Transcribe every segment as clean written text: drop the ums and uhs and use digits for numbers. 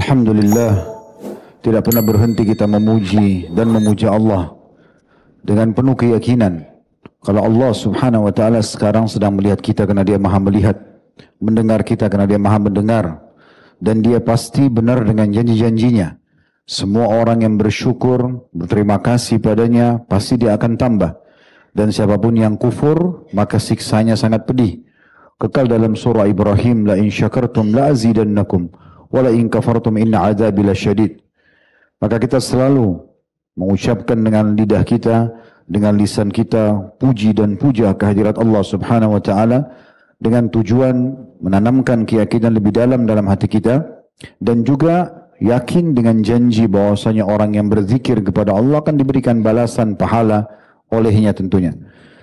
Alhamdulillah, tidak pernah berhenti kita memuji dan memuja Allah dengan penuh keyakinan kalau Allah subhanahu wa ta'ala sekarang sedang melihat kita karena dia maha melihat, mendengar kita karena dia maha mendengar, dan dia pasti benar dengan janji-janjinya. Semua orang yang bersyukur, berterima kasih padanya, pasti dia akan tambah. Dan siapapun yang kufur, maka siksanya sangat pedih. Kekal dalam surah Ibrahim, la in syakartum la azidannakum wa la in kafartum inna adzabi lasyadid. Maka kita selalu mengucapkan dengan lidah kita, dengan lisan kita, puji dan puja kehadirat Allah subhanahu wa ta'ala, dengan tujuan menanamkan keyakinan lebih dalam hati kita, dan juga yakin dengan janji bahwasanya orang yang berzikir kepada Allah akan diberikan balasan pahala olehnya tentunya.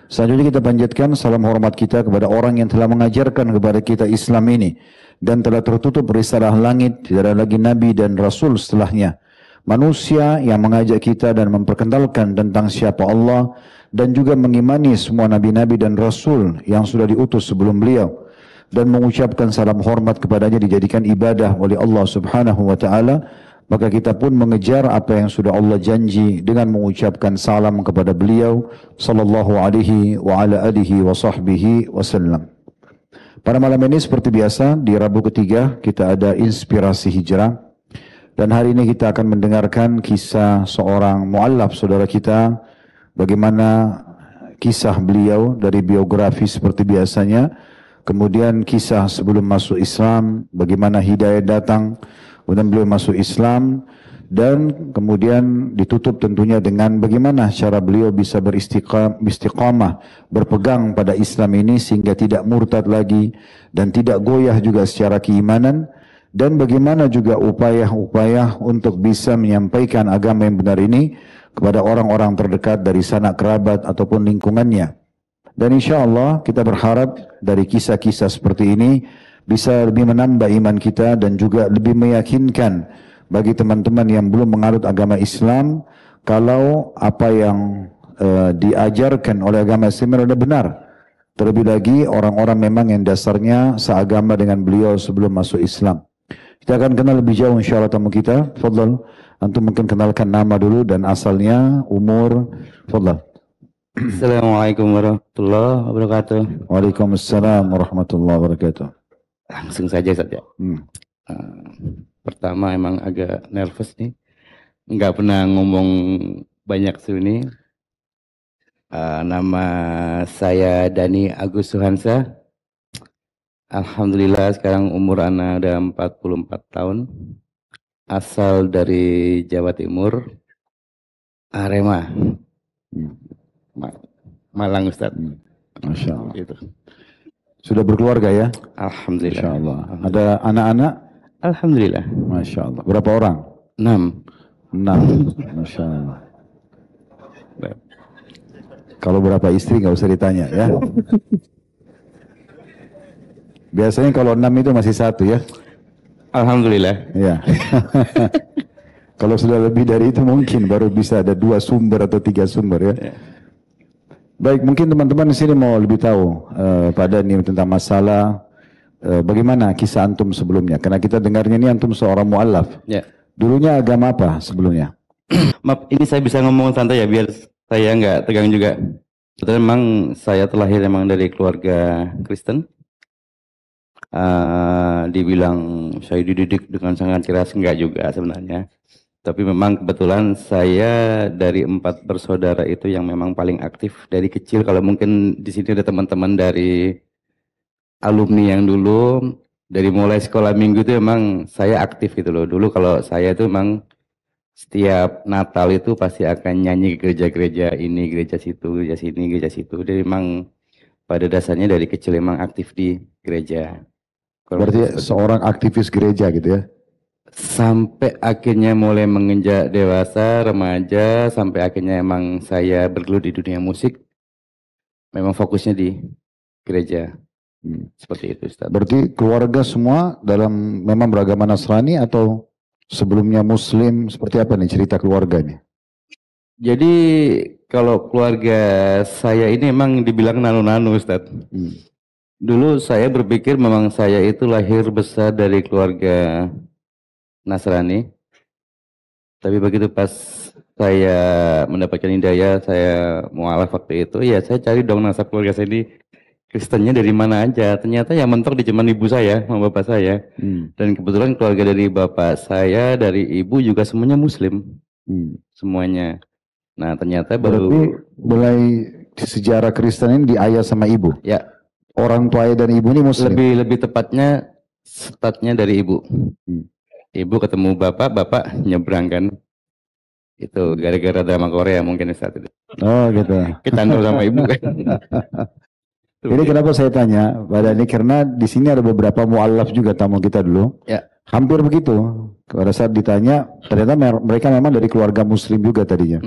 Selanjutnya kita panjatkan salam hormat kita kepada orang yang telah mengajarkan kepada kita Islam ini dan telah tertutup risalah langit, tidak ada lagi Nabi dan Rasul setelahnya. Manusia yang mengajak kita dan memperkenalkan tentang siapa Allah dan juga mengimani semua Nabi-Nabi dan Rasul yang sudah diutus sebelum beliau dan mengucapkan salam hormat kepadanya dijadikan ibadah oleh Allah subhanahu wa ta'ala. Maka kita pun mengejar apa yang sudah Allah janji dengan mengucapkan salam kepada beliau sallallahu alaihi wa ala alihi wa sahbihi wasallam. Pada malam ini seperti biasa di Rabu ketiga kita ada inspirasi hijrah, dan hari ini kita akan mendengarkan kisah seorang muallaf saudara kita, bagaimana kisah beliau dari biografi seperti biasanya, kemudian kisah sebelum masuk Islam, bagaimana hidayah datang, kemudian beliau masuk Islam, dan kemudian ditutup tentunya dengan bagaimana cara beliau bisa beristiqamah, berpegang pada Islam ini sehingga tidak murtad lagi dan tidak goyah juga secara keimanan, dan bagaimana juga upaya-upaya untuk bisa menyampaikan agama yang benar ini kepada orang-orang terdekat dari sanak kerabat ataupun lingkungannya. Dan insya Allah kita berharap dari kisah-kisah seperti ini bisa lebih menambah iman kita dan juga lebih meyakinkan bagi teman-teman yang belum menganut agama Islam kalau apa yang diajarkan oleh agama Islam adalah benar. Terlebih lagi orang-orang memang yang dasarnya seagama dengan beliau sebelum masuk Islam. Kita akan kenal lebih jauh insyaAllah tamu kita. Fadlal, antum mungkin kenalkan nama dulu dan asalnya, umur. Fadlal. Assalamualaikum warahmatullahi wabarakatuh. Waalaikumsalam warahmatullahi wabarakatuh. Langsung saja saja. Pertama emang agak nervous nih, nggak pernah ngomong banyak sini. Nama saya Dani Agus Suhansa. Alhamdulillah sekarang umur anak udah 44 tahun. Asal dari Jawa Timur, Arema, Malang Ustaz. Masya Allah. Gitu. Sudah berkeluarga ya? Alhamdulillah. Masya Allah. Ada anak-anak? Alhamdulillah. Masya Allah. Berapa orang? 6. 6. Masya Allah. Kalau berapa istri nggak usah ditanya ya. Biasanya kalau 6 itu masih 1 ya. Alhamdulillah. Ya. Kalau sudah lebih dari itu mungkin baru bisa ada 2 sumber atau 3 sumber ya. Baik, mungkin teman-teman di sini mau lebih tahu pada ini tentang masalah bagaimana kisah antum sebelumnya. Karena kita dengarnya ini antum seorang muallaf. Ya. Dulunya agama apa sebelumnya? Maaf, ini saya bisa ngomong santai ya biar saya nggak tegang juga. Betul, memang saya terlahir memang dari keluarga Kristen. Dibilang saya dididik dengan sangat keras, enggak juga sebenarnya. Tapi memang kebetulan saya dari 4 bersaudara itu yang memang paling aktif dari kecil. Kalau mungkin di sini ada teman-teman dari alumni yang dulu dari mulai sekolah minggu itu memang saya aktif gitu loh. Dulu kalau saya itu memang setiap Natal itu pasti akan nyanyi ke gereja-gereja ini, gereja situ, gereja sini, gereja situ. Jadi memang pada dasarnya dari kecil memang aktif di gereja. Berarti seorang aktivis gereja gitu ya? Sampai akhirnya mulai menginjak dewasa, remaja, sampai akhirnya emang saya bergelut di dunia musik. Memang fokusnya di gereja. Seperti itu Ustaz. Berarti keluarga semua dalam memang beragama Nasrani atau sebelumnya Muslim? Seperti apa nih cerita keluarganya? Jadi kalau keluarga saya ini emang dibilang nanu-nanu Ustaz. Dulu saya berpikir memang saya itu lahir besar dari keluarga Nasrani. Tapi begitu pas saya mendapatkan hidayah, saya mualaf waktu itu, ya saya cari dong nasab keluarga saya ini Kristennya dari mana aja. Ternyata yang mentok di cuman ibu saya, sama bapak saya. Dan kebetulan keluarga dari bapak saya, dari ibu juga semuanya Muslim, semuanya. Nah ternyata Berarti baru mulai sejarah Kristen ini diayah sama ibu. ya Orang tua ayah dan ibu ini Muslim. lebih tepatnya startnya dari ibu. Ibu ketemu bapak, bapak nyebrang kan. Itu gara-gara drama Korea mungkin saat itu. Oh gitu. Kecantol sama ibu kan. Ini kenapa saya tanya, Pak Dhani, karena di sini ada beberapa mualaf juga tamu kita dulu. Ya. Hampir begitu. Pada saat ditanya, ternyata mereka memang dari keluarga Muslim juga tadinya.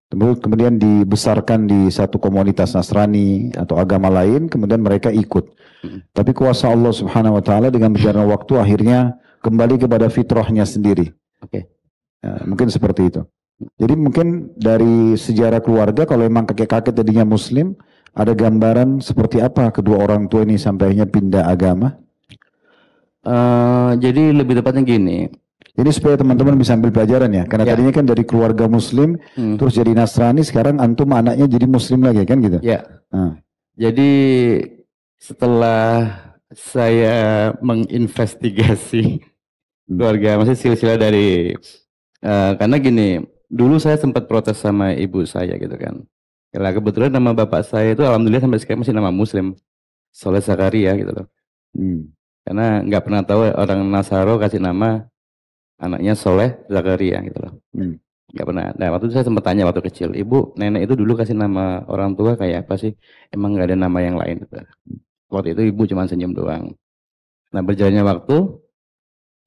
Kemudian dibesarkan di satu komunitas Nasrani atau agama lain, kemudian mereka ikut. Tapi kuasa Allah Subhanahu Wa Taala dengan berjalannya waktu akhirnya kembali kepada fitrahnya sendiri. Oke. Ya, mungkin seperti itu. Jadi mungkin dari sejarah keluarga, kalau memang kakek-kakek tadinya Muslim, ada gambaran seperti apa kedua orang tua ini sampai akhirnya pindah agama? Jadi lebih tepatnya gini. Jadi supaya teman-teman bisa ambil pelajaran ya, karena tadinya kan dari keluarga Muslim, terus jadi Nasrani, sekarang antum anaknya jadi Muslim lagi kan gitu? Ya. Jadi setelah saya menginvestigasi keluarga, maksudnya silsilah dari, karena gini, dulu saya sempat protes sama ibu saya gitu kan. Karena kebetulan nama bapak saya itu alhamdulillah sampai sekarang masih nama Muslim, Soleh Zakaria gitu loh. Karena nggak pernah tahu orang Nasaro kasih nama anaknya Soleh Zakaria gitu loh. Nggak pernah. Nah waktu itu saya sempat tanya waktu kecil, ibu, nenek itu dulu kasih nama orang tua kayak apa sih? Emang nggak ada nama yang lain? Gitu. Waktu itu ibu cuma senyum doang. Nah berjalannya waktu,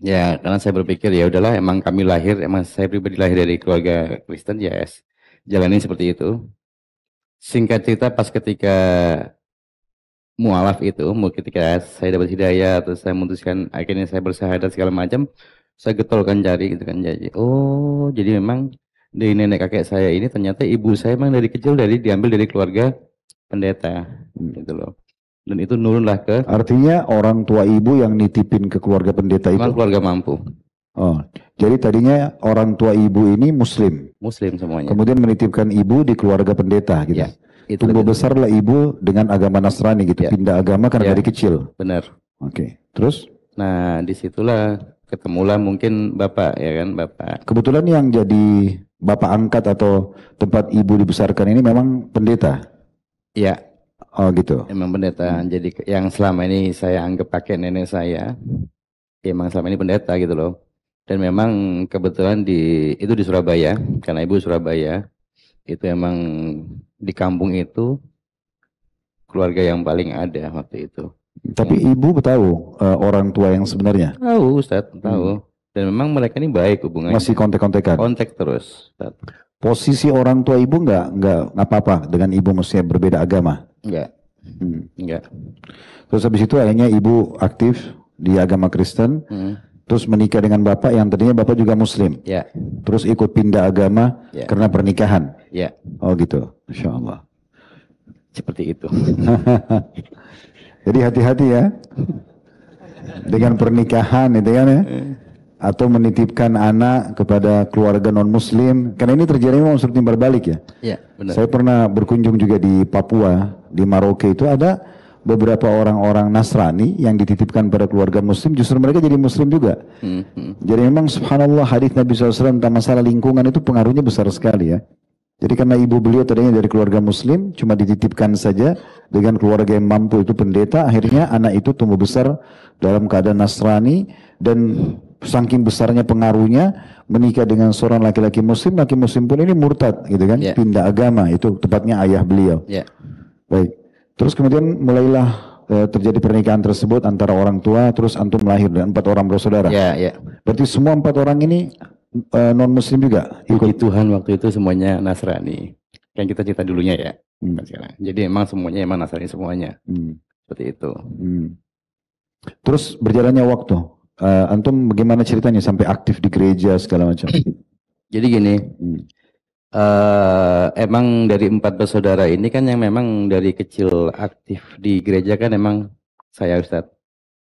ya karena saya berpikir ya udahlah, emang kami lahir, emang saya pribadi lahir dari keluarga Kristen, ya yes, jalanin seperti itu. Singkat cerita pas ketika mualaf itu, ketika saya dapat hidayah, terus saya memutuskan akhirnya saya bersyahadat segala macam, saya getolkan jari gitu kan. Jadi, oh jadi memang dari nenek kakek saya ini ternyata ibu saya memang dari kecil diambil dari keluarga pendeta gitu loh. Dan itu nurunlah ke. Artinya orang tua ibu yang nitipin ke keluarga pendeta itu. Keluarga mampu. Oh, jadi tadinya orang tua ibu ini Muslim. Muslim semuanya. Kemudian menitipkan ibu di keluarga pendeta gitu. Ya, tumbuh besarlah ibu dengan agama Nasrani gitu, pindah agama karena dari kecil. Benar. Oke. Terus? Nah, disitulah ketemulah mungkin bapak ya kan, bapak. Kebetulan yang jadi bapak angkat atau tempat ibu dibesarkan ini memang pendeta. Iya. Oh gitu. Emang pendeta. Jadi yang selama ini saya anggap pakai nenek saya, emang selama ini pendeta gitu loh. Dan memang kebetulan itu di Surabaya, karena ibu Surabaya, itu emang di kampung itu keluarga yang paling ada waktu itu. Tapi ibu tahu orang tua yang sebenarnya? Tahu, Ustaz, tahu. Dan memang mereka ini baik hubungannya. Masih kontak-kontakan? Kontak terus, Ustaz. Posisi orang tua ibu nggak apa-apa dengan ibu maksudnya berbeda agama? Enggak. Terus habis itu akhirnya ibu aktif di agama Kristen. Terus menikah dengan bapak yang tadinya bapak juga Muslim. Ya. Terus ikut pindah agama karena pernikahan. Ya. Oh gitu. Masya Allah. Seperti itu. Jadi hati-hati ya. Dengan pernikahan itu kan ya. Atau menitipkan anak kepada keluarga non-Muslim. Karena ini terjadi memang seperti berbalik ya. Iya, benar. Saya pernah berkunjung juga di Papua, di Maroke itu ada beberapa orang-orang Nasrani yang dititipkan pada keluarga Muslim, justru mereka jadi Muslim juga. Jadi memang subhanallah hadis Nabi SAW tentang masalah lingkungan itu pengaruhnya besar sekali ya. Jadi karena ibu beliau tadinya dari keluarga Muslim, cuma dititipkan saja dengan keluarga yang mampu itu pendeta, akhirnya anak itu tumbuh besar dalam keadaan Nasrani dan saking besarnya pengaruhnya menikah dengan seorang laki-laki Muslim, laki Muslim pun ini murtad gitu kan, pindah agama, itu tepatnya ayah beliau. Baik. Terus kemudian mulailah terjadi pernikahan tersebut antara orang tua, terus antum lahir dan 4 orang bersaudara. Berarti semua 4 orang ini non-Muslim juga? Puji Tuhan waktu itu semuanya Nasrani. Yang kita cerita dulunya ya. Jadi emang semuanya emang Nasrani semuanya. Seperti itu. Terus berjalannya waktu, antum bagaimana ceritanya sampai aktif di gereja segala macam? Jadi gini. Emang dari 4 bersaudara ini kan yang memang dari kecil aktif di gereja kan emang saya, Ustadz.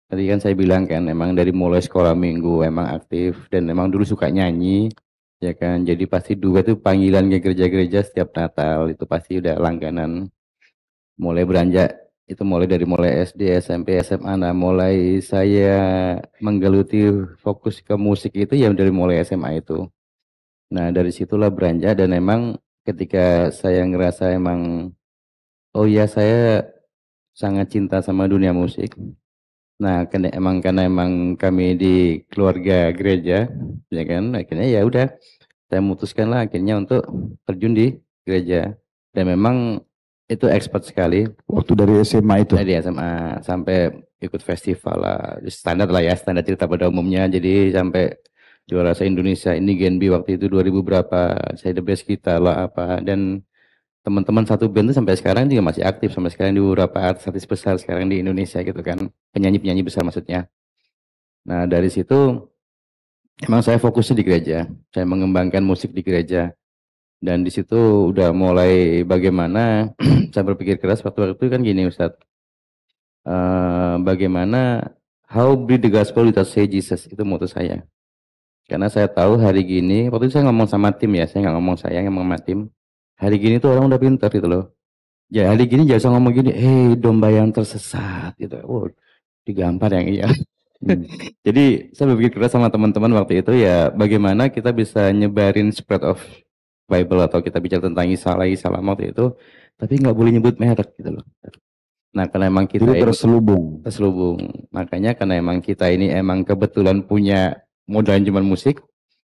Tadi kan saya bilang kan, emang dari mulai sekolah minggu emang aktif dan emang dulu suka nyanyi, ya kan. Jadi pasti duet itu panggilan ke gereja-gereja setiap Natal itu pasti udah langganan. Mulai beranjak itu mulai SD, SMP, SMA. Nah, mulai saya menggeluti fokus ke musik itu ya dari mulai SMA itu. Nah, dari situlah beranjak dan emang ketika saya ngerasa emang, oh ya saya sangat cinta sama dunia musik. Nah, karena emang kami di keluarga gereja, ya kan, akhirnya ya udah saya memutuskan lah akhirnya untuk terjun di gereja. Dan memang itu expert sekali Waktu dari SMA itu. dari SMA sampai ikut festival lah, standar lah ya, standar cerita pada umumnya. Jadi sampai juara se Indonesia ini Genbi waktu itu 2000 berapa, saya the best kita lah apa dan teman-teman satu band itu sampai sekarang juga masih aktif sampai sekarang di beberapa artis besar sekarang di Indonesia gitu kan, penyanyi-penyanyi besar maksudnya. Nah dari situ emang saya fokusnya di gereja, saya mengembangkan musik di gereja dan di situ udah mulai bagaimana saya berpikir keras waktu itu kan gini Ustadz, bagaimana how bring the gospel without say Jesus itu moto saya. Karena saya tahu hari gini, waktu itu saya ngomong sama tim ya, saya nggak ngomong saya, ngomong sama tim. Hari gini tuh orang udah pintar gitu loh. Ya hari gini jangan ngomong gini, domba yang tersesat gitu. Oh, digampar yang iya. Jadi saya berpikir keras sama teman-teman waktu itu ya, bagaimana kita bisa nyebarin spread of Bible atau kita bicara tentang Isa waktu itu, tapi nggak boleh nyebut merek gitu loh. Nah karena emang kita Jadi terselubung. makanya karena emang kita ini emang kebetulan punya modal cuma musik,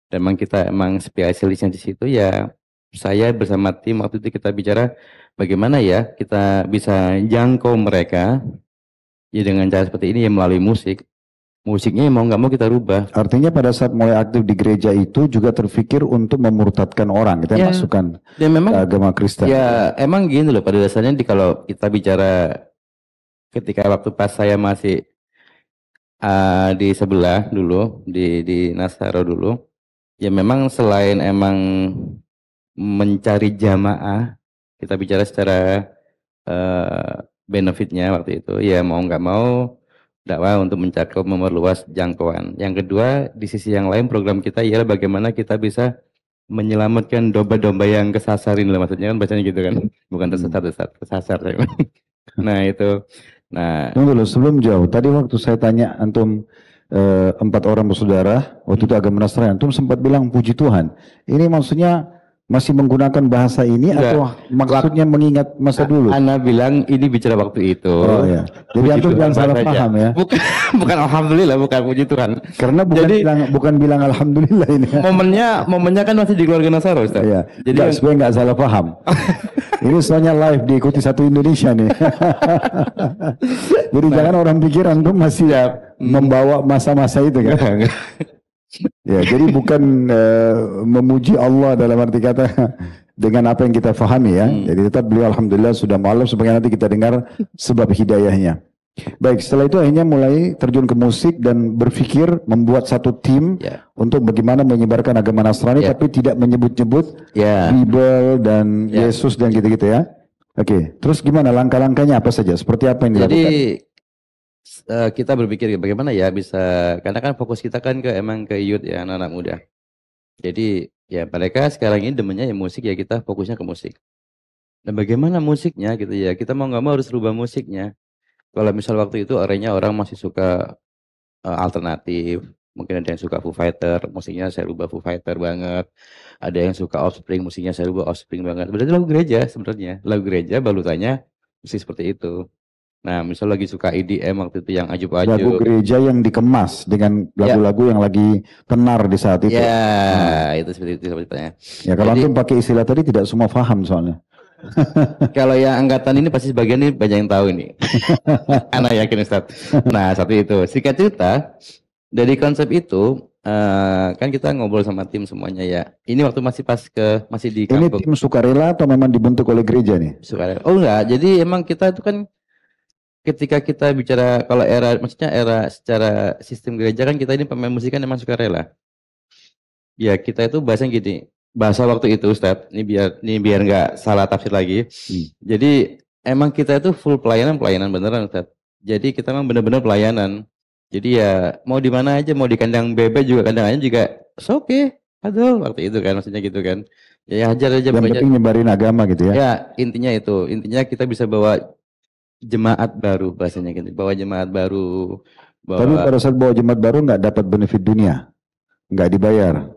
dan emang kita emang spesialisnya di situ ya. Saya bersama tim waktu itu kita bicara bagaimana ya kita bisa jangkau mereka ya dengan cara seperti ini ya melalui musik. Musiknya mau nggak mau kita rubah. Artinya pada saat mulai aktif di gereja itu juga terfikir untuk memurtadkan orang, kita masukkan dan memang, ke agama Kristen. Ya emang gini loh pada dasarnya kalau kita bicara ketika waktu pas saya masih di sebelah dulu di Nasaro dulu, ya memang selain emang mencari jamaah, kita bicara secara benefitnya waktu itu, ya mau nggak mau dakwah untuk mencakup memperluas jangkauan. Yang kedua, di sisi yang lain program kita ialah bagaimana kita bisa menyelamatkan domba-domba yang kesasarin lah, maksudnya kan bacanya gitu kan, bukan tersesat, kesasar. Nah itu, nah tunggu dulu sebelum jauh. Tadi waktu saya tanya antum 4 orang bersaudara, waktu itu agama Nasrani, antum sempat bilang puji Tuhan. Ini maksudnya masih menggunakan bahasa ini atau maksudnya mengingat masa dulu? Ana bilang ini bicara waktu itu. Oh ya. Jadi antum jangan salah paham ya. Bukan alhamdulillah, bukan puji Tuhan. Karena bukan bilang alhamdulillah ini. Momennya kan masih di keluarga Nasaro, Ustaz. Iya. Jadi supaya nggak salah paham. Ini soalnya live diikuti satu Indonesia nih. Jadi jangan orang pikir antum masih membawa masa-masa itu kan. Ya, jadi bukan memuji Allah dalam arti kata dengan apa yang kita fahami ya. Jadi tetap beliau alhamdulillah sudah malam supaya nanti kita dengar sebab hidayahnya. Baik, setelah itu akhirnya mulai terjun ke musik dan berpikir membuat satu tim untuk bagaimana menyebarkan agama Nasrani tapi tidak menyebut-nyebut Bible dan Yesus dan gitu-gitu ya. Oke, terus gimana langkah-langkahnya apa saja? Seperti apa yang dilakukan? Jadi kita berpikir bagaimana ya bisa, karena kan fokus kita kan emang ke youth ya, anak-anak muda. Jadi ya mereka sekarang ini demennya ya musik, ya kita fokusnya ke musik. Dan bagaimana musiknya gitu ya, kita mau nggak mau harus rubah musiknya. Kalau misal waktu itu arenya orang masih suka alternatif, mungkin ada yang suka Foo Fighter, musiknya saya rubah Foo Fighter banget. Ada yang suka Offspring, musiknya saya rubah Offspring banget. Berarti lagu gereja sebenarnya, lagu gereja balutanya musik seperti itu. Nah, misal lagi suka EDM waktu itu yang ajup-ajup. Lagu gereja yang dikemas dengan lagu-lagu yang lagi tenar di saat itu. Ya, itu seperti itu ceritanya. Ya, kalau antum pakai istilah tadi tidak semua paham soalnya. Kalau yang angkatan ini pasti sebagian ini banyak yang tahu ini. Anak yakin Ustaz. Nah, satu itu. Singkat cerita, dari konsep itu kan kita ngobrol sama tim semuanya ya. Ini waktu masih di kampung. Ini tim sukarela atau memang dibentuk oleh gereja nih? Sukarela. Oh enggak, jadi emang kita itu kan ketika kita bicara kalau maksudnya era secara sistem gereja kan kita ini pemain musik kan emang sukarela. Ya kita itu bahasanya gini, bahasa waktu itu Ustaz, ini biar nggak salah tafsir lagi. Jadi emang kita itu full pelayanan beneran Ustaz. Jadi kita memang benar-benar pelayanan. Jadi ya mau di mana aja, mau di kandang bebek juga kandangannya juga oke. Aduh, waktu itu kan maksudnya gitu kan. Ya hajar aja Yang pokoknya. penting nyebarin agama gitu ya. Ya, intinya itu. Intinya kita bisa bawa jemaat baru bahasanya gitu. Bawa jemaat baru, Tapi bawa pada saat bawa jemaat baru nggak dapat benefit dunia, nggak dibayar.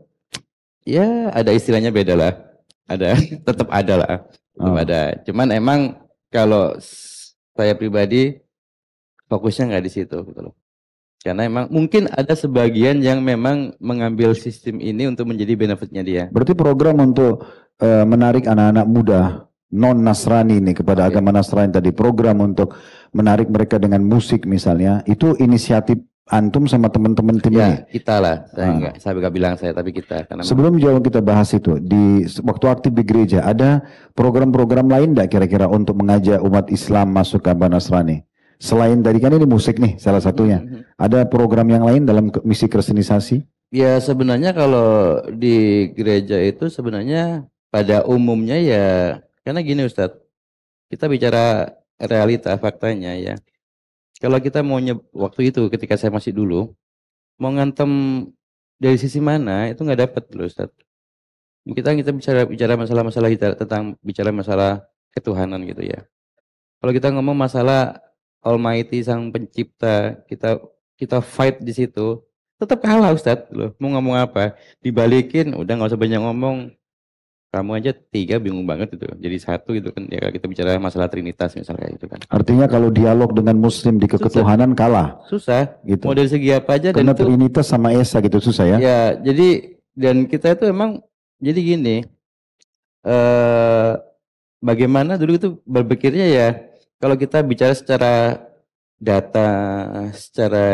ya ada istilahnya beda lah. Ada, tetap ada lah. Tetap Oh. ada. Cuman emang kalau saya pribadi fokusnya nggak di situ gitu loh. Karena emang mungkin ada sebagian yang memang mengambil sistem ini untuk menjadi benefitnya dia. Berarti program untuk menarik anak-anak muda non Nasrani ini kepada agama Nasrani tadi, program untuk menarik mereka dengan musik misalnya, itu inisiatif antum sama teman-teman tim ini. Ya, kita lah. Saya nggak bilang saya, tapi kita. Karena Sebelum jauh kita bahas itu, di waktu aktif di gereja, ada program-program lain enggak kira-kira untuk mengajak umat Islam masuk ke agama Nasrani? Selain tadi kan ini musik nih salah satunya. Ada program yang lain dalam misi kristenisasi? ya sebenarnya kalau di gereja itu sebenarnya pada umumnya ya, karena gini Ustadz, kita bicara realita faktanya ya. Kalau kita mau waktu itu ketika saya masih dulu, mau ngantem dari sisi mana itu nggak dapat loh Ustadz. Kita bicara masalah-masalah tentang bicara masalah ketuhanan gitu ya. Kalau kita ngomong masalah Almighty Sang Pencipta, kita fight di situ, tetap kalah Ustadz loh. Mau ngomong apa? Dibalikin, udah nggak usah banyak ngomong. Kamu aja 3 bingung banget itu. Jadi 1 gitu kan. Ya kita bicara masalah Trinitas misalnya itu kan. Artinya kalau dialog dengan Muslim di ketuhanan kalah. Susah. Gitu. Mau dari segi apa aja. Karena dan itu, Trinitas sama Esa gitu susah ya. ya jadi dan kita itu emang jadi gini. Bagaimana dulu itu berpikirnya ya. Kalau kita bicara secara data, secara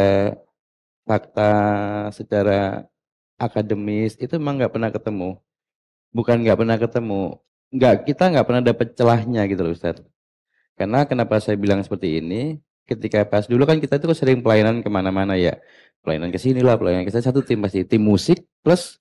fakta, secara akademis itu emang nggak pernah ketemu. Bukan nggak pernah ketemu, kita nggak pernah dapat celahnya gitu loh Ustadz. Karena kenapa saya bilang seperti ini? Ketika pas dulu kan kita itu sering pelayanan kemana-mana ya, pelayanan ke sini lah, pelayanan ke sana, satu tim pasti tim musik plus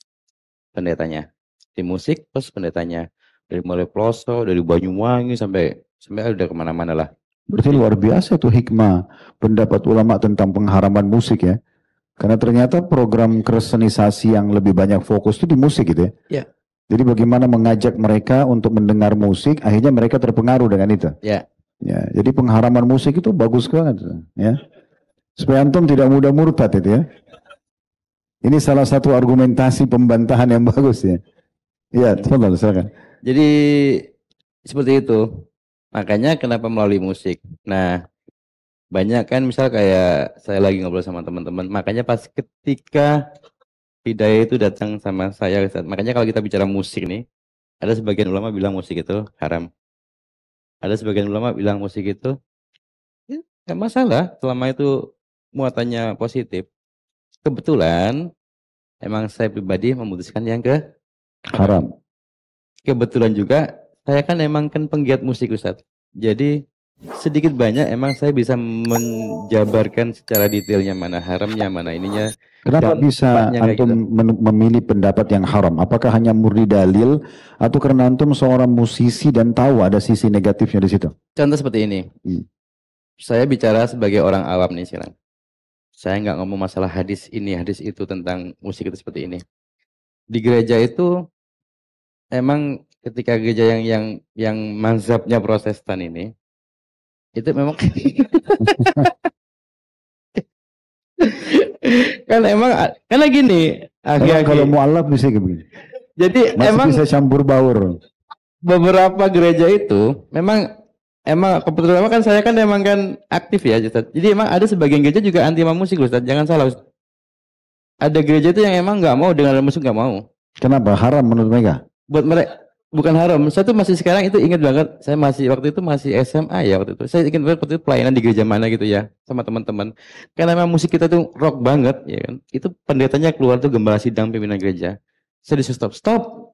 pendetanya, tim musik plus pendetanya dari mulai pelosok, dari Banyuwangi sampai udah kemana-mana lah. Berarti luar biasa tuh hikmah pendapat ulama tentang pengharaman musik ya. Karena ternyata program kristenisasi yang lebih banyak fokus itu di musik gitu ya. Ya. Jadi bagaimana mengajak mereka untuk mendengar musik, akhirnya mereka terpengaruh dengan itu. Ya. Ya, jadi pengharaman musik itu bagus banget ya. Supaya antum tidak mudah murtad itu ya. Ini salah satu argumentasi pembantahan yang bagus ya. Iya, silakan. Jadi seperti itu. Makanya kenapa melalui musik. Nah, banyak kan misal kayak saya lagi ngobrol sama teman-teman. Makanya pas ketika Hidayah itu datang sama saya. Makanya kalau kita bicara musik nih, ada sebagian ulama bilang musik itu haram. Ada sebagian ulama bilang musik itu ya, nggak masalah selama itu muatannya positif. Kebetulan emang saya pribadi memutuskan yang ke Haram. Kebetulan juga saya kan emang kan penggiat musik Ustadz. Jadi sedikit banyak emang saya bisa menjabarkan secara detailnya mana haramnya, mana ininya. Kenapa bisa antum memilih pendapat yang haram? Apakah hanya murni dalil atau karena antum seorang musisi dan tahu ada sisi negatifnya di situ? Contoh seperti ini. Saya bicara sebagai orang awam nih sekarang. Saya nggak ngomong masalah hadis ini, hadis itu tentang musik itu seperti ini. Di gereja itu emang ketika gereja yang mazhabnya Protestan ini itu memang kan emang karena gini kalau mualaf bisa begini. Jadi masih emang bisa campur baur. Beberapa gereja itu emang kebetulan kan saya kan emang kan aktif ya Ustaz. Jadi emang ada sebagian gereja juga anti musik Ustaz. Jangan salah Ustaz. Ada gereja itu yang emang nggak mau dengar musik, nggak mau. Kenapa? Haram menurut mereka? Buat mereka bukan haram. Saya tuh masih sekarang itu ingat banget. Saya waktu itu masih SMA ya waktu itu. Saya ingat banget waktu itu pelayanan di gereja mana gitu ya sama teman-teman. Karena memang musik kita tuh rock banget ya kan. Itu pendetanya keluar tuh gembala sidang pimpinan gereja. Saya disuruh stop.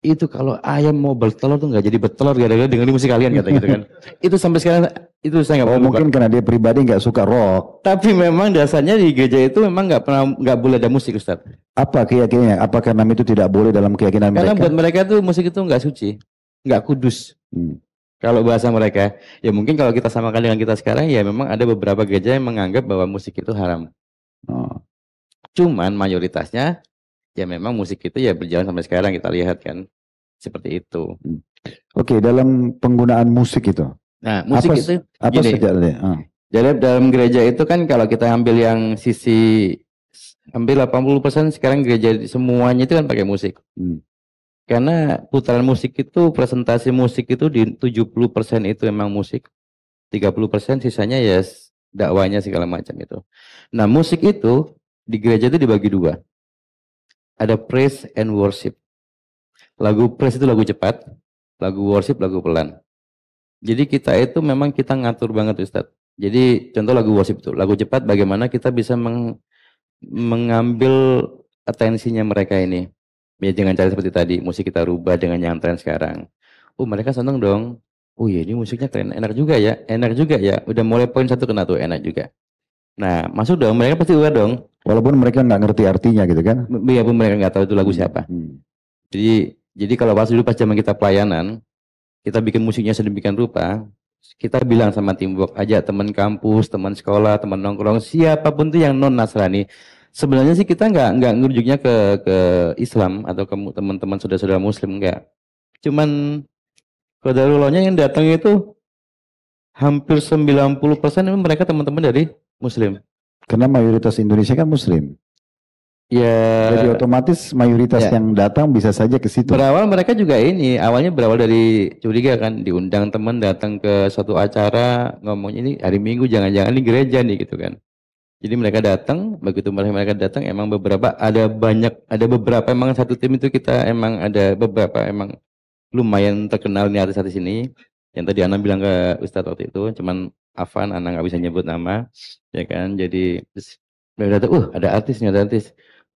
Itu kalau ayam mau bertelur tuh nggak jadi bertelur gara-gara dengerin musik kalian kata gitu kan. Itu sampai sekarang itu saya nggak mungkin karena dia pribadi nggak suka rock. Tapi memang dasarnya di gereja itu memang nggak boleh ada musik Ustaz. Apa keyakinannya? Apa karena itu tidak boleh dalam keyakinan karena mereka? Karena buat mereka tuh musik itu nggak suci, nggak kudus. Kalau bahasa mereka, ya mungkin kalau kita samakan dengan kita sekarang, ya memang ada beberapa gereja yang menganggap bahwa musik itu haram. Oh. Cuman mayoritasnya, ya memang musik itu ya berjalan sampai sekarang kita lihat kan, seperti itu. Oke, dalam penggunaan musik itu. Nah, musik itu apa gini. saja tadi? Jadi dalam gereja itu kan kalau kita ambil yang sisi hampir 80% sekarang gereja semuanya itu kan pakai musik. Karena putaran musik itu, presentasi musik itu di 70% itu emang musik. 30% sisanya ya dakwanya segala macam itu. Nah, musik itu di gereja itu dibagi dua. Ada praise and worship. Lagu praise itu lagu cepat, lagu worship lagu pelan. Jadi kita itu memang kita ngatur banget Ustadz. Jadi contoh lagu worship itu, lagu cepat bagaimana kita bisa mengambil atensinya mereka ini. Ya dengan cara seperti tadi, musik kita rubah dengan yang tren sekarang. Oh mereka seneng dong. Oh iya ini musiknya keren, enak juga ya, enak juga ya. Udah mulai poin satu kena tuh, enak juga. Nah masuk dong, mereka pasti aware dong. Walaupun mereka nggak ngerti artinya gitu kan? Iya pun mereka nggak tahu itu lagu siapa. Jadi kalau pas dulu pas zaman kita pelayanan, kita bikin musiknya sedemikian rupa, kita bilang sama teamwork, ajak teman kampus, teman sekolah, teman nongkrong, siapapun tuh yang non Nasrani. Sebenarnya sih kita nggak ngurujuknya ke Islam atau ke teman-teman saudara-saudara Muslim enggak. Cuman qadarulahnya yang datang itu hampir 90% mereka teman-teman dari Muslim. Karena mayoritas Indonesia kan Muslim. Ya. Jadi otomatis mayoritas yang datang bisa saja ke situ. Berawal mereka juga ini, awalnya berawal dari curiga kan, diundang teman datang ke suatu acara, ngomong ini hari Minggu jangan-jangan ini gereja nih gitu kan. Jadi mereka datang, begitu mereka datang emang ada beberapa emang satu tim itu kita emang ada beberapa emang lumayan terkenal nih artis-artis ini. Yang tadi Ana bilang ke Ustadz waktu itu, cuman Afan, Ana nggak bisa nyebut nama, ya kan. Jadi terus mereka datang, ada artis nih, ada artis.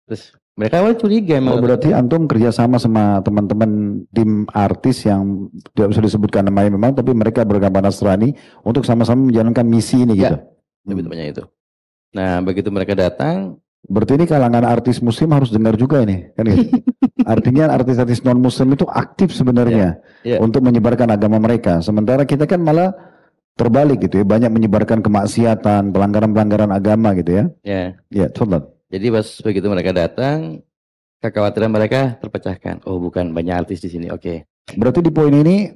Terus mereka awal curiga emang. Berarti antum kerjasama sama teman-teman tim artis yang tidak bisa disebutkan namanya memang, tapi mereka beragama Nasrani untuk sama-sama menjalankan misi ini gitu. Lebih tepatnya itu. Nah, begitu mereka datang, berarti ini kalangan artis muslim harus dengar juga ini, kan gitu. Artinya artis-artis non muslim itu aktif sebenarnya untuk menyebarkan agama mereka. Sementara kita kan malah terbalik gitu ya, banyak menyebarkan kemaksiatan, pelanggaran-pelanggaran agama gitu ya. Ya, coba. Jadi pas begitu mereka datang, kekhawatiran mereka terpecahkan. Oh, bukan banyak artis di sini. Oke. Berarti di poin ini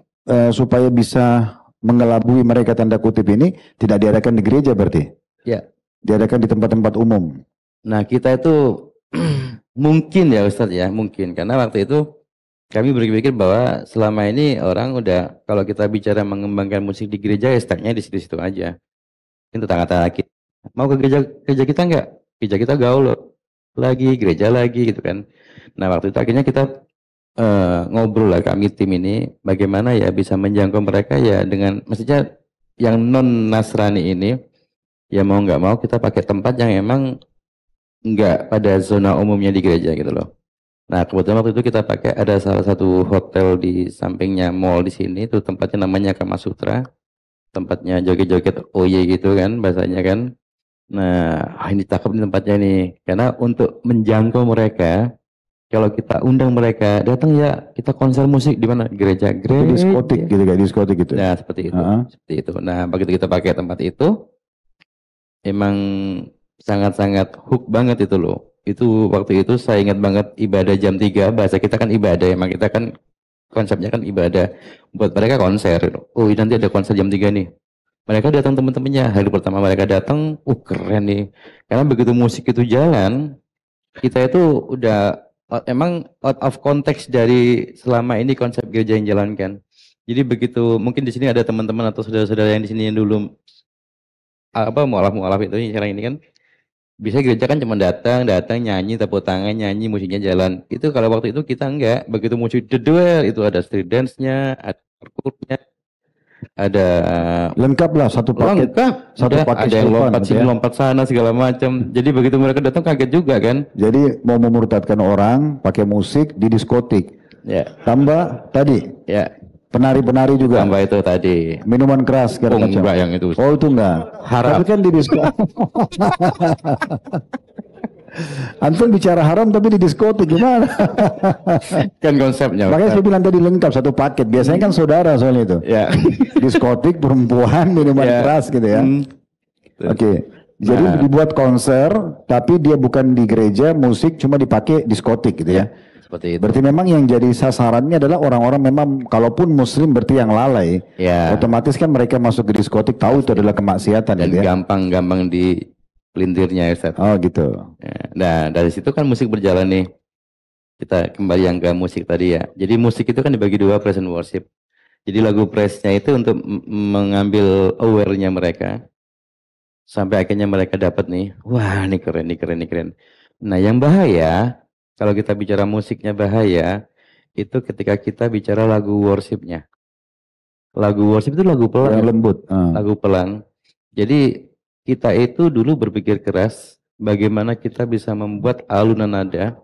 supaya bisa mengelabui mereka tanda kutip ini tidak diadakan di gereja berarti? Ya. Diadakan di tempat-tempat umum. Nah kita itu mungkin ya Ustadz ya, mungkin. Karena waktu itu kami berpikir bahwa selama ini orang udah, kalau kita bicara mengembangkan musik di gereja ya startnya di situ-situ aja. Itu tengah-tengah kita. Mau ke gereja kita enggak? Gereja kita gaul lagi, gereja lagi gitu kan. Nah waktu itu akhirnya kita ngobrol lah kami tim ini, bagaimana ya bisa menjangkau mereka ya dengan, maksudnya yang non Nasrani ini, ya mau nggak mau kita pakai tempat yang emang nggak pada zona umumnya di gereja gitu loh. Nah kebetulan waktu itu kita pakai ada salah satu hotel di sampingnya mall di sini, itu tempatnya namanya Kama Sutra, tempatnya joget-joget OY gitu kan bahasanya kan. Nah ini cakep nih tempatnya nih, karena untuk menjangkau mereka, kalau kita undang mereka datang ya kita konser musik di mana, gereja diskotik gitu, kayak diskotik gitu. Nah seperti itu, seperti itu. Nah begitu kita pakai tempat itu, emang sangat-sangat hook banget itu loh. Itu waktu itu saya ingat banget ibadah jam 3, bahasa kita kan ibadah, emang kita kan konsepnya kan ibadah. Buat mereka konser. Oh nanti ada konser jam 3 nih. Mereka datang teman-temannya, hari pertama mereka datang, keren nih. Karena begitu musik itu jalan, kita itu udah emang out of context dari selama ini konsep gereja yang jalankan. Jadi begitu, mungkin di sini ada teman-teman atau saudara-saudara yang di sini yang dulu mualaf itu sekarang ini kan bisa gereja kan cuma datang nyanyi, tepuk tangan, nyanyi, musiknya jalan. Itu kalau waktu itu kita enggak, begitu musik dedel itu ada street dance-nya, ada parkour-nya, ada lengkap lah satu paket. Satu paket, ada yang lompat sini, lompat sana segala macam. Jadi begitu mereka datang kaget juga kan. Jadi mau memurtadkan orang pakai musik di diskotik. Tambah tadi. Penari-penari juga. Tambah itu tadi. Minuman keras segala macam. Enggak yang itu. Oh itu enggak. Harap. Tapi kan di diskotik. Antum bicara haram tapi di diskotik gimana? Kan konsepnya. Makanya saya bilang tadi lengkap satu paket. Biasanya kan saudara soalnya itu. Ya. Diskotik, perempuan, minuman keras gitu ya. Oke. Jadi dibuat konser, tapi dia bukan di gereja, musik cuma dipakai diskotik gitu ya. Seperti itu. Berarti memang yang jadi sasarannya adalah orang-orang memang, kalaupun muslim berarti yang lalai. Ya. Otomatis kan mereka masuk ke diskotik tahu itu adalah kemaksiatan. Dan gitu ya. gampang-gampang di pelintirnya Ustaz. Oh gitu. Nah dari situ kan musik berjalan nih. Kita kembali yang ke musik tadi ya. Jadi musik itu kan dibagi dua, praise and worship. Jadi lagu praise-nya itu untuk mengambil aware-nya mereka. Sampai akhirnya mereka dapat nih, wah ini keren, ini keren, ini keren. Nah yang bahaya, kalau kita bicara musiknya bahaya, itu ketika kita bicara lagu worship-nya. Lagu worship itu lagu pelan. Yang lembut. Lagu pelan. Jadi kita itu dulu berpikir keras, bagaimana kita bisa membuat alunan nada,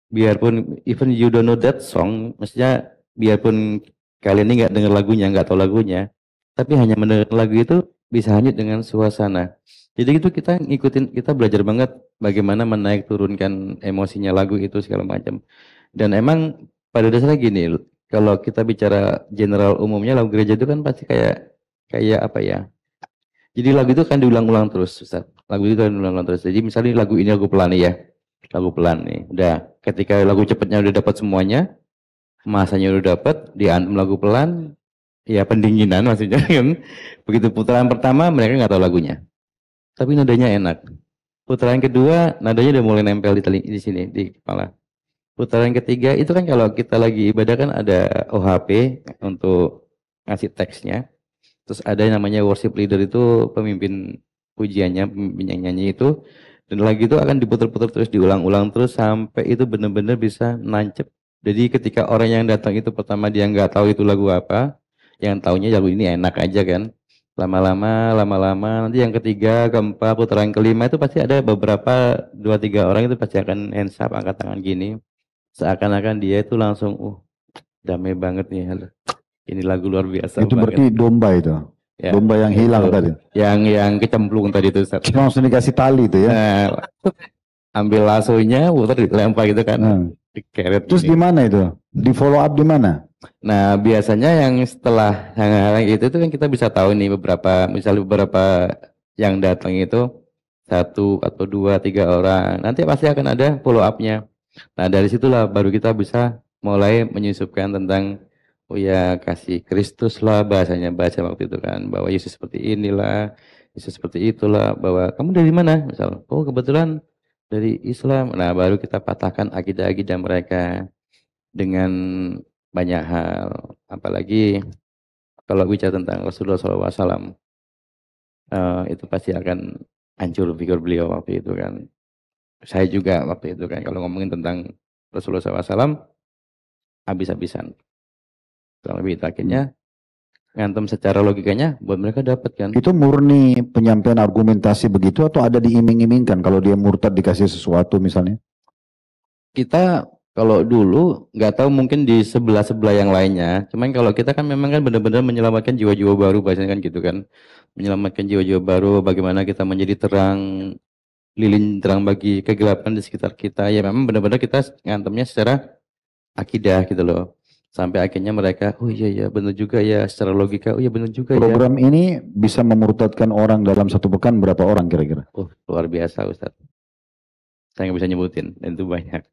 biarpun even you don't know that song, maksudnya biarpun kalian ini nggak dengar lagunya, nggak tahu lagunya, tapi hanya mendengar lagu itu bisa hanyut dengan suasana. Jadi itu kita ngikutin, kita belajar banget bagaimana menaik turunkan emosinya lagu itu segala macam. Dan emang pada dasarnya gini, kalau kita bicara general umumnya lagu gereja itu kan pasti kayak apa ya? Jadi lagu itu kan diulang-ulang terus, Ustaz. Lagu itu kan diulang-ulang terus. Jadi misalnya lagu ini lagu pelan nih ya. Lagu pelan nih. Udah, ketika lagu cepatnya udah dapat semuanya, masanya udah dapat, diantem lagu pelan, ya pendinginan maksudnya kan. Begitu putaran pertama mereka nggak tahu lagunya. Tapi nadanya enak. Putaran kedua nadanya udah mulai nempel di sini di kepala. Putaran ketiga itu kan kalau kita lagi ibadah kan ada OHP untuk ngasih teksnya. Terus ada yang namanya worship leader itu pemimpin pujiannya, pemimpin yang nyanyi itu. Dan lagi itu akan diputar-putar terus, diulang-ulang terus sampai itu benar-benar bisa nancep. Jadi ketika orang yang datang itu pertama dia nggak tahu itu lagu apa, yang taunya lagu ini enak aja kan. Lama-lama, nanti yang ketiga, keempat, putaran kelima itu pasti ada beberapa 2-3 orang itu pasti akan hands up, angkat tangan gini. Seakan-akan dia itu langsung, damai banget nih. Ini lagu luar biasa. Itu banget. berarti domba itu. Ya, domba yang hilang tadi. Yang kecemplung tadi itu. Langsung dikasih tali itu ya. Nah, ambil lasonya, putar dilempar gitu kan. Dikeret. Terus di mana itu? Di follow up di mana? Nah, biasanya yang setelah hal-hal itu kan kita bisa tahu nih misalnya beberapa yang datang itu 1 atau 2, 3 orang. Nanti pasti akan ada follow up-nya. Nah, dari situlah baru kita bisa mulai menyusupkan tentang kasih Kristus lah bahasa waktu itu kan, bahwa Yesus seperti inilah, Yesus seperti itulah, bahwa kamu dari mana? Misal, kebetulan dari Islam. Nah, baru kita patahkan akidah-akidah mereka dengan banyak hal. Apalagi kalau bicara tentang Rasulullah SAW, itu pasti akan hancur figur beliau waktu itu kan. Saya juga waktu itu kan, kalau ngomongin tentang Rasulullah SAW, habis-habisan. Lebih akhirnya ngantem secara logikanya buat mereka dapat kan. Itu murni penyampaian argumentasi begitu atau ada diiming-imingkan kalau dia murtad dikasih sesuatu misalnya? Kita kalau dulu nggak tahu mungkin di sebelah-sebelah yang lainnya. Cuman kalau kita kan memang kan benar-benar menyelamatkan jiwa-jiwa baru bahasanya kan gitu kan. Menyelamatkan jiwa-jiwa baru, bagaimana kita menjadi terang, lilin terang bagi kegelapan di sekitar kita. Ya memang benar-benar kita ngantemnya secara akidah gitu loh. Sampai akhirnya mereka, iya benar juga ya, secara logika, iya benar juga. Program ini bisa memurtadkan orang dalam 1 pekan berapa orang kira-kira? Luar biasa Ustaz. Saya nggak bisa nyebutin, dan itu banyak.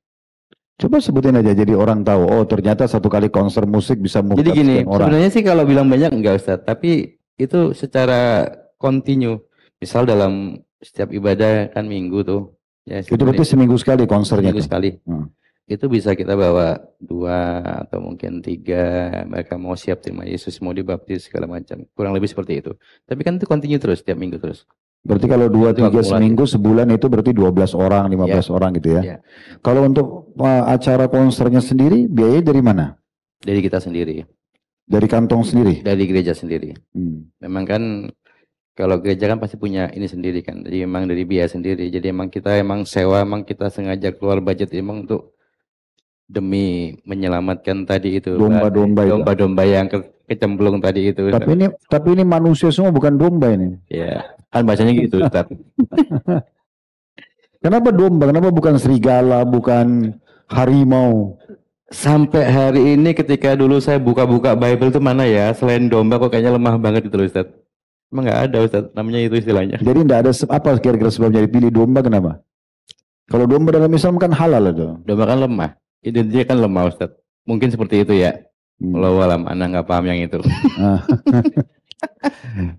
Coba sebutin aja jadi orang tahu, ternyata 1 kali konser musik bisa murtad. Jadi gini, orang. Sebenarnya sih kalau bilang banyak enggak Ustaz, tapi itu secara kontinu. Misal dalam setiap ibadah kan minggu tuh. Ya, itu berarti seminggu sekali konsernya? Seminggu sekali. Itu bisa kita bawa 2 atau mungkin 3, mereka mau siap terima Yesus, mau dibaptis segala macam, kurang lebih seperti itu. Tapi kan itu kontinu terus, tiap minggu terus. Berarti kalau 2-3 seminggu sebulan itu berarti 12 orang, 15 orang gitu ya. Kalau untuk acara konsernya sendiri, biaya dari mana? Dari kita sendiri. Dari kantong sendiri? Dari gereja sendiri. Memang kan kalau gereja kan pasti punya ini sendiri kan, jadi memang dari biaya sendiri. Jadi emang kita sewa, emang kita sengaja keluar budget emang untuk demi menyelamatkan tadi itu domba-domba yang kecemplung tadi itu. Tapi ini manusia semua bukan domba ini. Ya, kan bahasanya gitu Ustaz. Kenapa domba? Kenapa bukan serigala, bukan harimau? Sampai hari ini ketika dulu saya buka-buka Bible itu mana ya, selain domba kok kayaknya lemah banget itu loh Ustaz. Emang nggak ada Ustaz, namanya itu istilahnya. Jadi tidak ada apa kira-kira sebabnya dipilih domba kenapa? Kalau domba dalam Islam kan halal itu. Domba kan lemah, identiknya kan lemah Ustaz. Mungkin seperti itu ya. Walau alam, Anda nggak paham yang itu.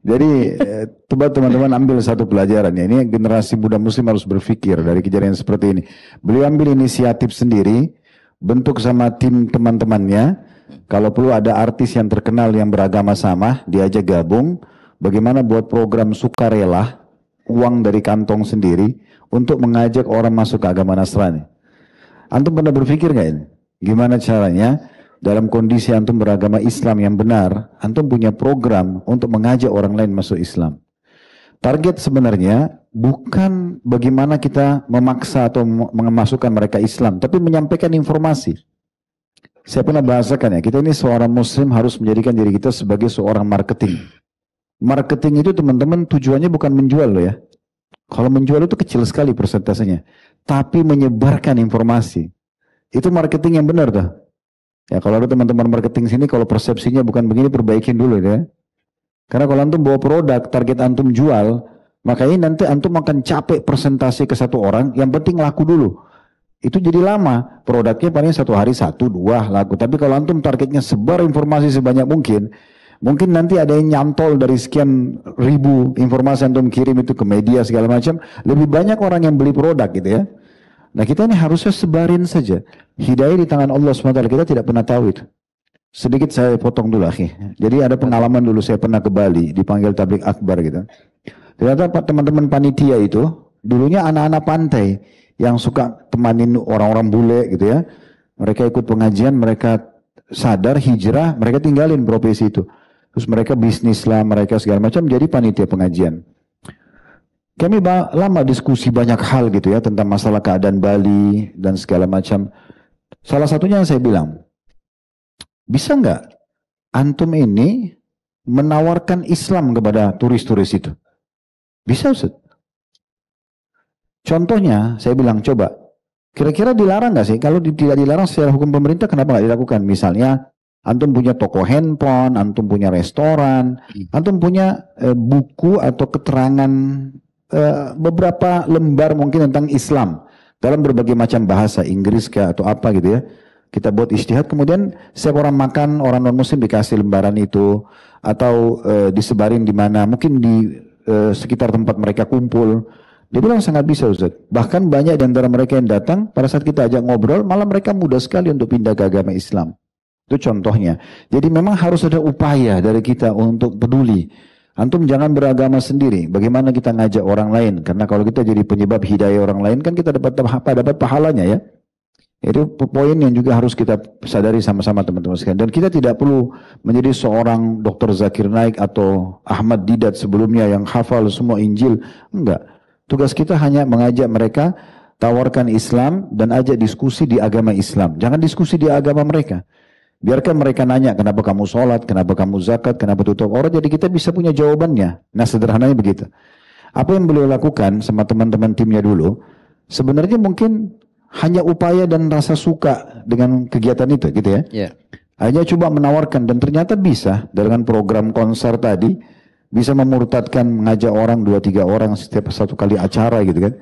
Jadi coba teman-teman ambil satu pelajaran ya. Ini generasi muda muslim harus berpikir dari kejadian seperti ini. Beliau ambil inisiatif sendiri, bentuk sama tim teman-temannya. Kalau perlu ada artis yang terkenal yang beragama sama, diajak gabung. Bagaimana buat program sukarela, uang dari kantong sendiri untuk mengajak orang masuk ke agama Nasrani. Antum pernah berpikir nggak ini? Gimana caranya? Dalam kondisi antum beragama Islam yang benar, antum punya program untuk mengajak orang lain masuk Islam. Target sebenarnya bukan bagaimana kita memaksa atau memasukkan mereka Islam, tapi menyampaikan informasi. Saya pernah bahasakan ya, kita ini seorang muslim harus menjadikan diri kita sebagai seorang marketing. Marketing itu teman-teman tujuannya bukan menjual loh ya. Kalau menjual itu kecil sekali persentasenya. Tapi menyebarkan informasi. Itu marketing yang benar tuh. Ya kalau ada teman-teman marketing sini, kalau persepsinya bukan begini, perbaikin dulu ya. Karena kalau antum bawa produk, target antum jual, makanya nanti antum akan capek presentasi ke satu orang, yang penting laku dulu. Itu jadi lama, produknya paling satu hari 1-2 laku. Tapi kalau antum targetnya sebar informasi sebanyak mungkin nanti ada yang nyantol dari sekian ribu informasi antum kirim itu ke media segala macam, lebih banyak orang yang beli produk gitu ya. Nah kita ini harusnya sebarin saja. Hidayah di tangan Allah SWT, kita tidak pernah tahu itu. Sedikit saya potong dulu akhi. Jadi ada pengalaman dulu saya pernah ke Bali, dipanggil tablik akbar gitu. Ternyata teman-teman panitia itu, dulunya anak-anak pantai yang suka temanin orang-orang bule gitu ya. Mereka ikut pengajian, mereka sadar hijrah, mereka tinggalin profesi itu. Terus mereka bisnis lah, mereka segala macam jadi panitia pengajian. Kami lama diskusi banyak hal gitu ya tentang masalah keadaan Bali dan segala macam. Salah satunya yang saya bilang, bisa nggak antum ini menawarkan Islam kepada turis-turis itu? Bisa Ustaz. Contohnya saya bilang coba, kira-kira dilarang nggak sih? Kalau tidak dilarang secara hukum pemerintah kenapa nggak dilakukan? Misalnya antum punya toko handphone, antum punya restoran, antum punya buku atau keterangan beberapa lembar mungkin tentang Islam dalam berbagai macam bahasa, Inggris kah atau apa gitu ya. Kita buat ijtihad, kemudian setiap orang makan, orang non muslim dikasih lembaran itu atau disebarin di mana, mungkin di sekitar tempat mereka kumpul. Dia bilang sangat bisa Ustaz. Bahkan banyak di antara mereka yang datang pada saat kita ajak ngobrol, malah mereka mudah sekali untuk pindah ke agama Islam. Itu contohnya. Jadi memang harus ada upaya dari kita untuk peduli. Antum jangan beragama sendiri. Bagaimana kita ngajak orang lain? Karena kalau kita jadi penyebab hidayah orang lain, kan kita dapat pahalanya ya. Itu poin yang juga harus kita sadari sama-sama teman-teman sekalian. Dan kita tidak perlu menjadi seorang Dr. Zakir Naik atau Ahmad Didat sebelumnya yang hafal semua Injil. Enggak. Tugas kita hanya mengajak mereka, tawarkan Islam dan ajak diskusi di agama Islam. Jangan diskusi di agama mereka. Biarkan mereka nanya, kenapa kamu sholat, kenapa kamu zakat, kenapa tutup aurat, jadi kita bisa punya jawabannya. Nah sederhananya begitu. Apa yang beliau lakukan sama teman-teman timnya dulu, sebenarnya mungkin hanya upaya dan rasa suka dengan kegiatan itu gitu ya. Yeah. Hanya coba menawarkan dan ternyata bisa dengan program konser tadi, bisa memurtadkan, mengajak orang 2-3 orang setiap satu kali acara gitu kan.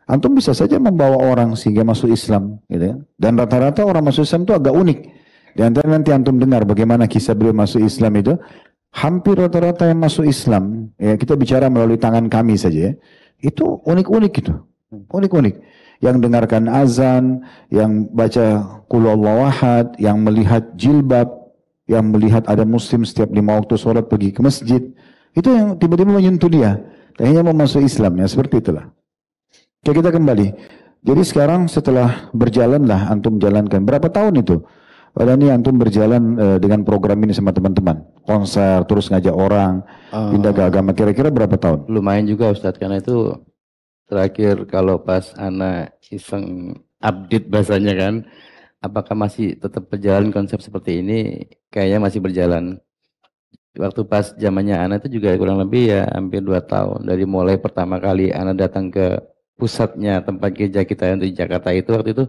Antum bisa saja membawa orang sehingga masuk Islam gitu ya. Dan rata-rata orang masuk Islam itu agak unik. Di antara nanti antum dengar bagaimana kisah beliau masuk Islam itu, hampir rata-rata yang masuk Islam, ya kita bicara melalui tangan kami saja ya, itu unik-unik gitu, unik-unik. Yang dengarkan azan, yang baca Qul Huwallahu Ahad, yang melihat jilbab, yang melihat ada muslim setiap 5 waktu sholat pergi ke masjid, itu yang tiba-tiba menyentuh dia, akhirnya mau masuk Islam, ya seperti itulah. Oke, kita kembali. Jadi sekarang setelah berjalanlah antum jalankan, berapa tahun itu? Padahal ini antum berjalan dengan program ini sama teman-teman, konser, terus ngajak orang, pindah ke agama, kira-kira berapa tahun? Lumayan juga Ustadz, karena itu terakhir kalau pas anak iseng update bahasanya kan, apakah masih tetap berjalan konsep seperti ini, kayaknya masih berjalan. Waktu pas zamannya anak itu juga kurang lebih ya hampir 2 tahun, dari mulai pertama kali anak datang ke pusatnya tempat gereja kita untuk di Jakarta itu waktu itu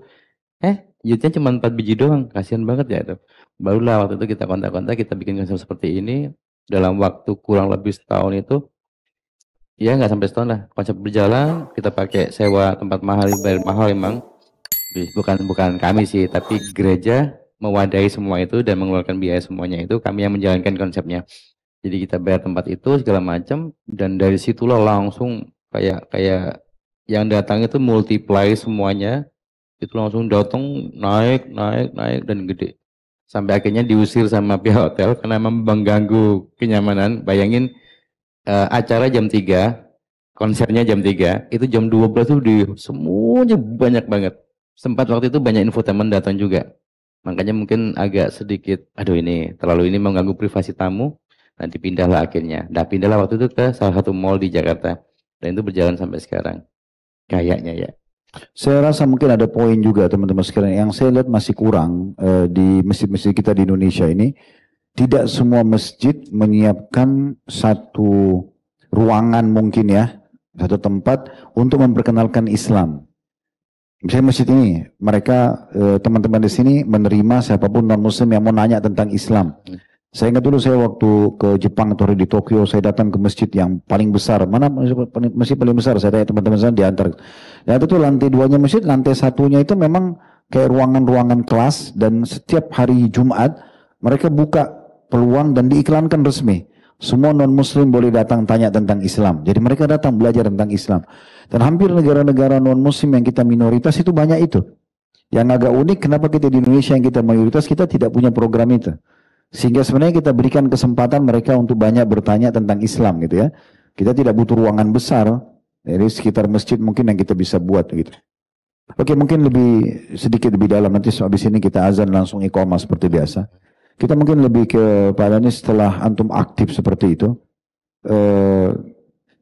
unitnya cuma 4 biji doang, kasihan banget ya itu. Barulah waktu itu kita kontak-kontak, kita bikin konsep seperti ini dalam waktu kurang lebih setahun itu. Ya nggak sampai setahun lah, konsep berjalan, kita pakai sewa tempat mahal, bayar mahal emang. Bukan kami sih, tapi gereja mewadahi semua itu dan mengeluarkan biaya semuanya itu, kami yang menjalankan konsepnya. Jadi kita bayar tempat itu segala macam, dan dari situlah langsung kayak yang datang itu multiply semuanya, itu langsung datang naik dan gede. Sampai akhirnya diusir sama pihak hotel karena memang mengganggu kenyamanan. Bayangin acara jam 3, konsernya jam 3, itu jam 12 tuh semuanya banyak banget. Sempat waktu itu banyak infotainment datang juga. Makanya mungkin agak sedikit, aduh ini terlalu mengganggu privasi tamu. Nanti pindahlah akhirnya. Nah pindahlah waktu itu ke salah satu mall di Jakarta. Dan itu berjalan sampai sekarang. Kayaknya ya. Saya rasa mungkin ada poin juga teman-teman sekalian. Yang saya lihat masih kurang di masjid-masjid kita di Indonesia ini. Tidak semua masjid menyiapkan satu ruangan mungkin ya. Satu tempat untuk memperkenalkan Islam. Misalnya masjid ini, mereka teman-teman di sini menerima siapapun non-muslim yang mau nanya tentang Islam. Saya ingat dulu saya waktu ke Jepang atau di Tokyo, saya datang ke masjid yang paling besar. Mana masjid paling besar? Saya tanya teman-teman saya diantar. Ya itu lantai 2-nya masjid, lantai 1-nya itu memang kayak ruangan-ruangan kelas, dan setiap hari Jumat mereka buka peluang dan diiklankan resmi. Semua non-muslim boleh datang tanya tentang Islam. Jadi mereka datang belajar tentang Islam. Dan hampir negara-negara non-muslim yang kita minoritas itu banyak itu. Yang agak unik, kenapa kita di Indonesia yang kita mayoritas, kita tidak punya program itu. Sehingga sebenarnya kita berikan kesempatan mereka untuk banyak bertanya tentang Islam gitu ya. Kita tidak butuh ruangan besar. Jadi sekitar masjid mungkin yang kita bisa buat gitu. Oke, mungkin sedikit lebih dalam. Nanti habis ini kita azan langsung iqamah seperti biasa. Kita mungkin lebih kepada ini setelah antum aktif seperti itu.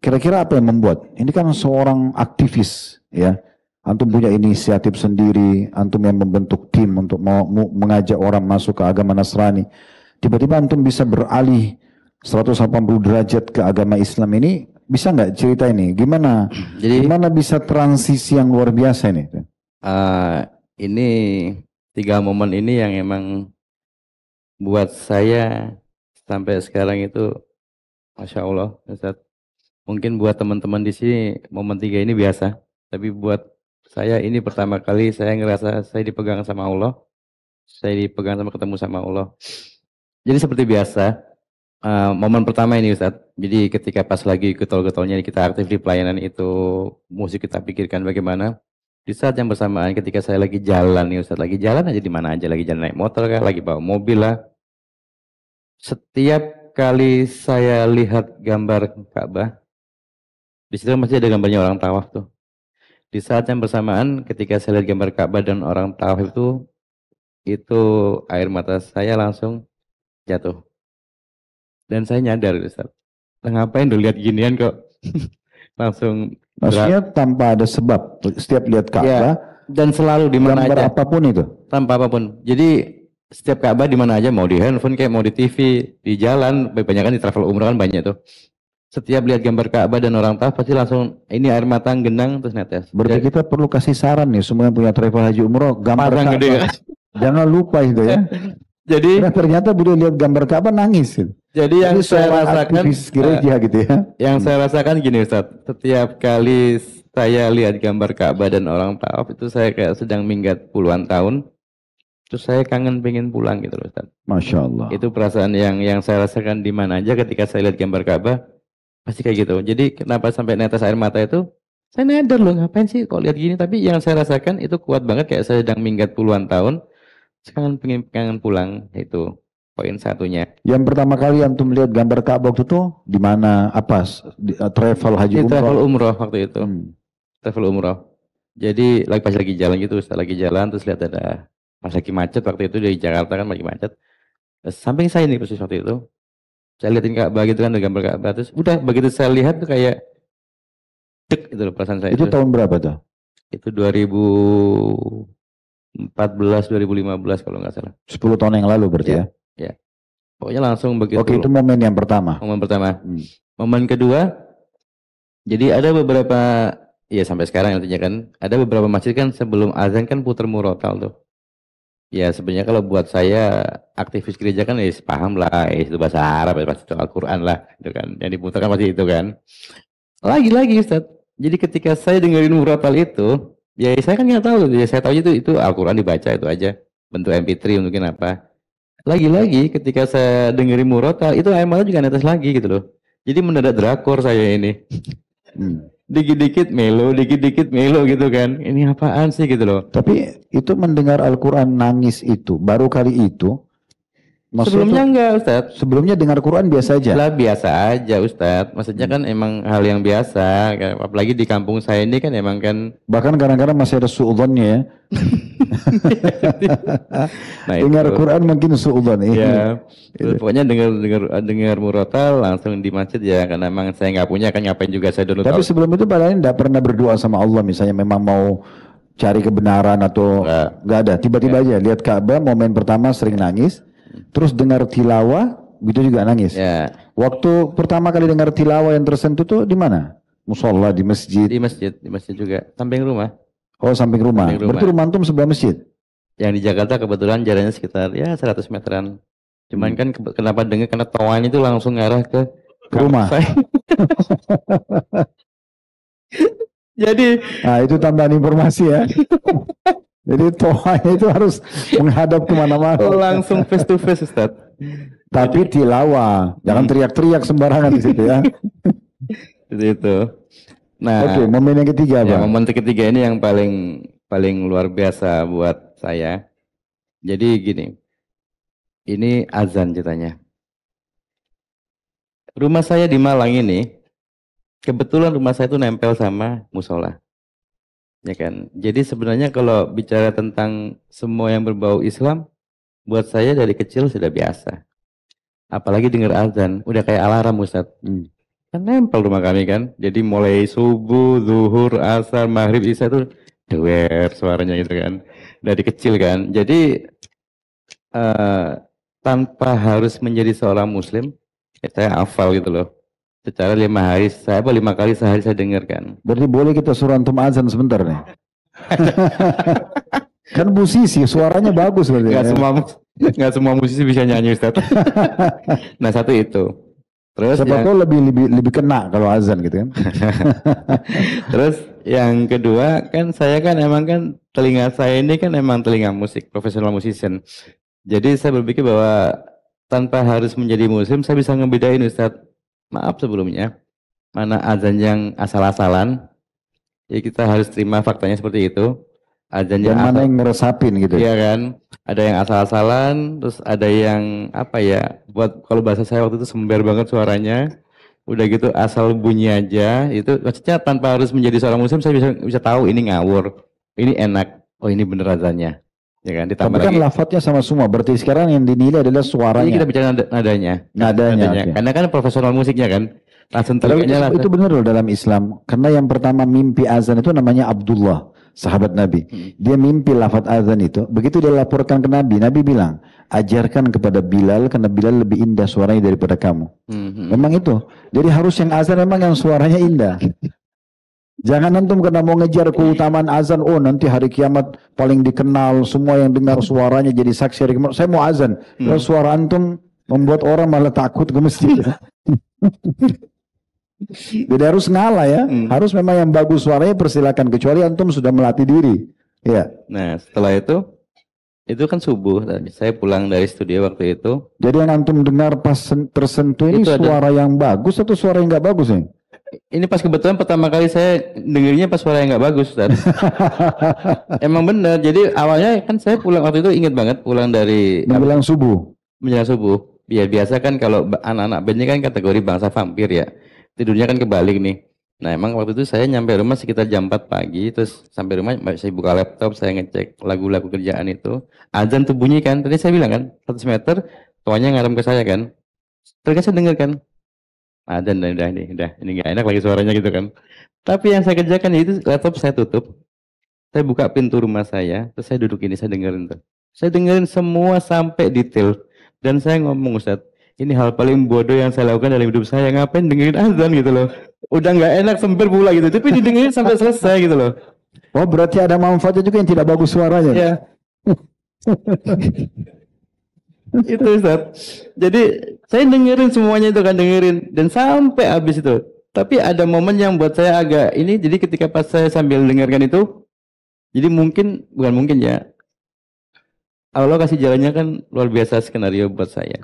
Kira-kira apa yang membuat? Ini kan seorang aktivis ya. Antum punya inisiatif sendiri, antum yang membentuk tim untuk mau mengajak orang masuk ke agama Nasrani. Tiba-tiba antum bisa beralih 180 derajat ke agama Islam ini, bisa nggak cerita ini? Gimana bisa transisi yang luar biasa ini? Ini 3 momen ini yang emang buat saya sampai sekarang itu, Masya Allah, Ustaz. Mungkin buat teman-teman di sini momen 3 ini biasa, tapi buat saya ini pertama kali saya ngerasa saya dipegang sama Allah, saya dipegang ketemu sama Allah. Jadi seperti biasa, momen pertama ini Ustaz, jadi ketika pas lagi getol-getolnya kita aktif di pelayanan itu, musik kita pikirkan bagaimana. Di saat yang bersamaan ketika saya lagi jalan nih Ustaz, lagi jalan aja di mana aja, lagi jalan naik motor kah, lagi bawa mobil lah. Setiap kali saya lihat gambar Ka'bah, di situ masih ada gambarnya orang tawaf tuh. Di saat yang bersamaan ketika saya lihat gambar Ka'bah dan orang tawaf itu air mata saya langsung jatuh. Dan saya nyadar Ustaz, ngapain dulu lihat ginian kok. Langsung maksudnya tanpa ada sebab, setiap lihat Ka'bah ya, dan selalu di mana aja, apapun itu, tanpa apapun. Jadi setiap Ka'bah di mana aja, mau di handphone kayak mau di TV, di jalan, banyak kan di travel umrah kan banyak tuh. Setiap lihat gambar Ka'bah dan orang tawaf pasti langsung ini air mata genang terus netes. Berarti kita perlu kasih saran nih semua yang punya travel haji umroh, gambar Ka'bah gede, ya? Jangan lupa itu ya. Jadi ternyata beliau lihat gambar Ka'bah nangis. Jadi yang saya rasakan gereja gitu ya. Yang saya rasakan gini Ustaz, setiap kali saya lihat gambar Ka'bah dan orang tawaf itu saya kayak sedang minggat puluhan tahun. Terus saya kangen pengen pulang gitu loh Ustaz. Masya Allah. Itu perasaan yang saya rasakan di mana aja ketika saya lihat gambar Ka'bah. Pasti kayak gitu. Jadi kenapa sampai netes air mata itu, saya nyadar loh ngapain sih kok lihat gini. Tapi yang saya rasakan itu kuat banget, kayak saya sedang minggat puluhan tahun. Sekarang pengen pulang, itu poin satunya. Yang pertama kali antum melihat gambar Ka'bah itu tuh di mana? Apa? Travel haji umroh? Travel umroh waktu itu. Travel umroh. Jadi pas lagi jalan gitu, setelah lagi jalan terus lihat ada pas lagi macet waktu itu dari Jakarta kan lagi macet. Samping saya nih persis waktu itu. Saya liatin Ka'bah gitu kan, ada gambar Ka'bah. Terus udah begitu saya lihat tuh kayak dek itu loh perasaan saya. Itu tahun berapa tuh? Itu 2014, 2015 kalau nggak salah. 10 tahun yang lalu berarti ya? Ya. Pokoknya langsung begitu. Oke, itu momen yang pertama. Momen pertama. Momen kedua, jadi ada beberapa Iya sampai sekarang artinya kan ada beberapa masjid kan sebelum azan kan putar murotal tuh. Ya sebenarnya kalau buat saya aktivis gereja kan ya paham lah, itu bahasa Arab, ya, pasti itu Al-Quran lah, itu kan. Yang diputar kan pasti itu kan. Lagi-lagi Ustaz. Jadi ketika saya dengerin murotal itu, ya saya kan nggak tahu, ya saya tahu itu Al-Quran dibaca itu aja, bentuk MP3 mungkin apa. Lagi-lagi ketika saya dengerin murotal itu air mata juga netes lagi gitu loh. Jadi mendadak drakor saya ini. Dikit-dikit melo gitu kan. Ini apaan sih gitu loh. Tapi itu mendengar Al-Quran nangis itu, baru kali itu. Sebelumnya enggak Ustaz. Sebelumnya dengar Quran biasa aja? Lah biasa aja Ustaz. Maksudnya kan emang hal yang biasa. Apalagi di kampung saya ini kan emang kan. Bahkan kadang-kadang masih ada su'udhannya ya. Nah, dengar itu. Quran mungkin su'udhan. Ya. Pokoknya dengar murotal langsung di masjid ya. Karena emang saya nggak punya kan ngapain juga saya download. Tapi sebelum itu Pak Lain tidak pernah berdoa sama Allah misalnya memang mau cari kebenaran atau nggak ada. Tiba-tiba aja lihat Ka'bah momen pertama sering nangis. Terus dengar tilawah, gitu juga nangis. Ya. Waktu pertama kali dengar tilawah yang tersentuh tuh di mana? Musola, di masjid. Di masjid juga, samping rumah. Oh, samping rumah. Berarti rumah antum sebelah masjid? Yang di Jakarta kebetulan jaraknya sekitar ya 100 meteran. Cuman kan kenapa dengar karena toan itu langsung ngarah ke rumah. Jadi, nah itu tambahan informasi ya. Jadi toanya itu harus menghadap kemana-mana. Langsung face to face Ustaz. Tapi tilawah, jangan teriak-teriak sembarangan di situ ya. Itu. Nah, oke, momen yang ketiga apa? Ya, momen ketiga ini yang paling luar biasa buat saya. Jadi gini, ini azan ceritanya. Rumah saya di Malang ini, kebetulan rumah saya itu nempel sama musola. Ya kan. Jadi sebenarnya kalau bicara tentang semua yang berbau Islam, buat saya dari kecil sudah biasa. Apalagi dengar azan, udah kayak alarm Ustaz. Kan nempel rumah kami kan. Jadi mulai subuh, zuhur, asar, maghrib, isya itu dewer suaranya gitu kan. Dari kecil kan. Jadi tanpa harus menjadi seorang muslim, ya saya hafal gitu loh. Secara 5 kali sehari saya dengarkan. Berarti boleh kita suruh antum azan sebentar nih. Kan musisi suaranya bagus berarti. Nggak semua musisi bisa nyanyi Ustaz. Nah satu itu. Terus siapa tahu lebih kena kalau azan gitu kan. Terus yang kedua kan saya kan emang kan telinga saya ini kan emang telinga musik, profesional musician. Jadi saya berpikir bahwa tanpa harus menjadi muslim saya bisa ngebedain Ustaz. Maaf sebelumnya, mana azan yang asal-asalan, ya kita harus terima faktanya seperti itu. Azan yang mana yang ngeresapin gitu. Iya kan, ada yang asal-asalan, terus ada yang apa ya, buat kalau bahasa saya waktu itu sember banget suaranya, udah gitu asal bunyi aja, itu maksudnya tanpa harus menjadi seorang muslim saya bisa tahu ini ngawur, ini enak, oh ini bener azannya. Ya kan, ditambah tapi kan lagi. lafadznya sama semua. Berarti sekarang yang dinilai adalah suaranya. Ini kita bicara nadanya. Okay. Karena kan profesional musiknya kan. Langsung itu benar loh dalam Islam. Karena yang pertama mimpi azan itu namanya Abdullah, sahabat Nabi. Dia mimpi lafadz azan itu. Begitu dia laporkan ke Nabi, Nabi bilang, ajarkan kepada Bilal karena Bilal lebih indah suaranya daripada kamu. Memang itu. Jadi harus yang azan memang yang suaranya indah. Jangan antum karena mau ngejar keutamaan azan, oh nanti hari kiamat paling dikenal, semua yang dengar suaranya jadi saksi hari kiamat. Saya mau azan, kalau suara antum membuat orang malah takut ke masjid. Jadi harus ngalah ya, harus memang yang bagus suaranya persilakan, kecuali antum sudah melatih diri. Ya. Nah setelah itu kan subuh, saya pulang dari studio waktu itu. Jadi yang antum dengar pas tersentuh ini suara yang bagus atau suara yang nggak bagus nih? Ini pas kebetulan pertama kali saya dengernya pas suara yang nggak bagus, Ustaz. Emang bener. Jadi awalnya kan saya pulang waktu itu inget banget pulang dari menjelang subuh. Menjelang subuh. Ya biasa kan kalau anak-anak bandnya kan kategori bangsa vampir ya. Tidurnya kan kebalik nih. Nah emang waktu itu saya nyampe rumah sekitar jam 4 pagi. Terus sampai rumah saya buka laptop, saya ngecek lagu-lagu kerjaan itu. Azan tuh bunyi kan. Tadi saya bilang kan 100 meter, tuanya ngarem ke saya kan. Terus saya denger kan. Dan udah ini nggak enak lagi suaranya gitu kan. Tapi yang saya kerjakan itu laptop saya tutup, saya buka pintu rumah saya, terus saya duduk ini, saya dengerin tuh. Saya dengerin semua sampai detail dan saya ngomong Ustaz, ini hal paling bodoh yang saya lakukan dalam hidup saya, ngapain dengerin azan gitu loh. Udah nggak enak sempir pula gitu, tapi didengerin sampai selesai gitu loh. Oh berarti ada manfaatnya juga yang tidak bagus suaranya. Ya. Itu Ustaz. Jadi saya dengerin semuanya itu kan, dengerin dan sampai habis itu. Tapi ada momen yang buat saya agak ini, jadi ketika pas saya sambil dengarkan itu, jadi mungkin, bukan mungkin ya, Allah kasih jalannya kan luar biasa skenario buat saya.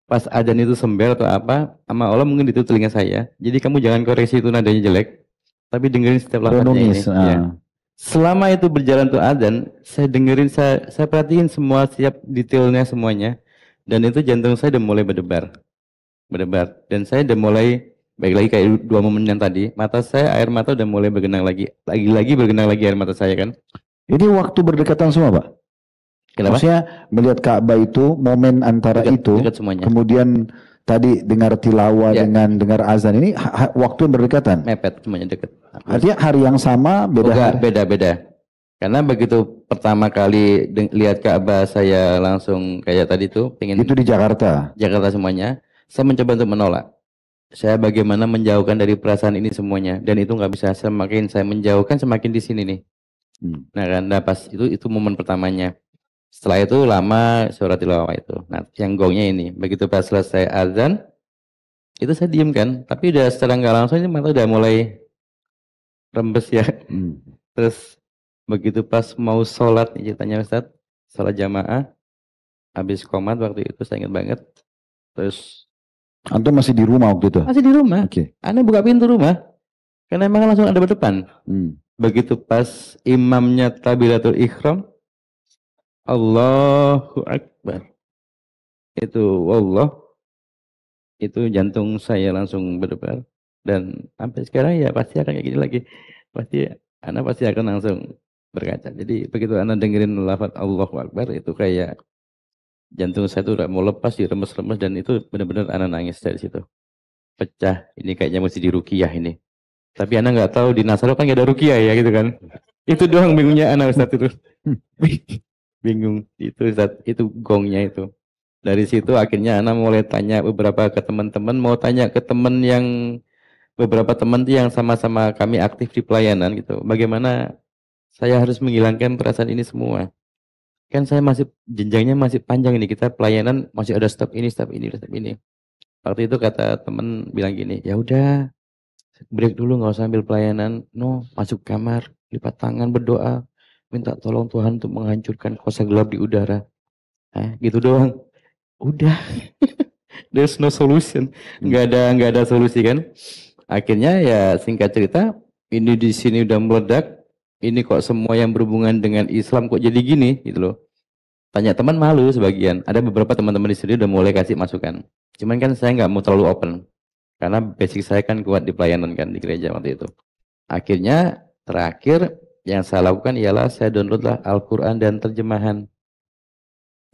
Pas adzan itu sember atau apa, sama Allah mungkin itu telinga saya. Jadi kamu jangan koreksi itu nadanya jelek, tapi dengerin setiap lafaznya ini. Ya. Selama itu berjalan tuh adzan, saya dengerin, saya perhatiin semua setiap detailnya semuanya. Dan itu jantung saya udah mulai berdebar. Dan saya udah mulai, baik lagi kayak 2 momen yang tadi, mata saya, air mata udah mulai bergenang lagi. Lagi bergenang lagi air mata saya kan. Ini waktu berdekatan semua Pak? Kenapa? Maksudnya melihat Ka'bah itu, momen antara dekat semuanya. Kemudian tadi dengar tilawah dengan dengar azan, ini waktu yang berdekatan? Mepet, semuanya dekat. Artinya hari yang sama, beda? Beda. Karena begitu pertama kali lihat Ka'bah, saya langsung kayak tadi tuh pengen. Itu di Jakarta? Jakarta semuanya. Saya mencoba untuk menolak. Saya bagaimana menjauhkan dari perasaan ini semuanya. Dan itu nggak bisa, semakin saya menjauhkan semakin di sini nih. Nah kan, pas itu momen pertamanya. Setelah itu lama surat tilawah itu. Nah yang gongnya ini, begitu pas selesai azan, itu saya diem kan. Tapi udah secara nggak langsung ini mata udah mulai rembes ya. Terus begitu pas mau sholat nih ceritanya Ustaz, sholat jamaah, habis qomat waktu itu saya ingat banget. Terus antum masih di rumah waktu itu? Masih di rumah. Oke. Anda buka pintu rumah, karena emang langsung ada berdepan. Begitu pas imamnya takbiratul ihram, Allahu Akbar, itu wallah, itu jantung saya langsung berdebar. Dan sampai sekarang ya pasti akan kayak gini lagi. Anda pasti akan langsung berkaca. Jadi begitu Anda dengerin lafaz Allahu Akbar, itu kayak jantung saya tuh udah mau lepas, diremes-remes, dan itu benar-benar Anda nangis dari situ. Pecah, ini kayaknya mesti diruqyah ini. Tapi Anda nggak tahu di Nasrul kan nggak ada ruqyah ya gitu kan. Itu doang bingungnya Anda Ustaz itu. Bingung itu Ustaz, itu gongnya itu. Dari situ akhirnya Anda mulai tanya beberapa ke teman-teman, mau tanya ke teman yang beberapa teman yang sama-sama kami aktif di pelayanan gitu. Bagaimana saya harus menghilangkan perasaan ini semua. Kan saya masih, jenjangnya masih panjang ini, kita pelayanan masih ada step ini. Waktu itu kata teman bilang gini, ya udah break dulu, nggak usah ambil pelayanan, masuk kamar, lipat tangan, berdoa, minta tolong Tuhan untuk menghancurkan kuasa gelap di udara. Gitu doang. Udah. There's no solution. Nggak ada solusi kan. Akhirnya ya singkat cerita, ini di sini udah meledak. Ini kok semua yang berhubungan dengan Islam kok jadi gini gitu loh. Tanya teman malu sebagian. Ada beberapa teman-teman di sini udah mulai kasih masukan. Cuman kan saya nggak mau terlalu open. Karena basic saya kan kuat di pelayanan kan di gereja waktu itu. Akhirnya terakhir yang saya lakukan ialah saya downloadlah Al-Quran dan terjemahan.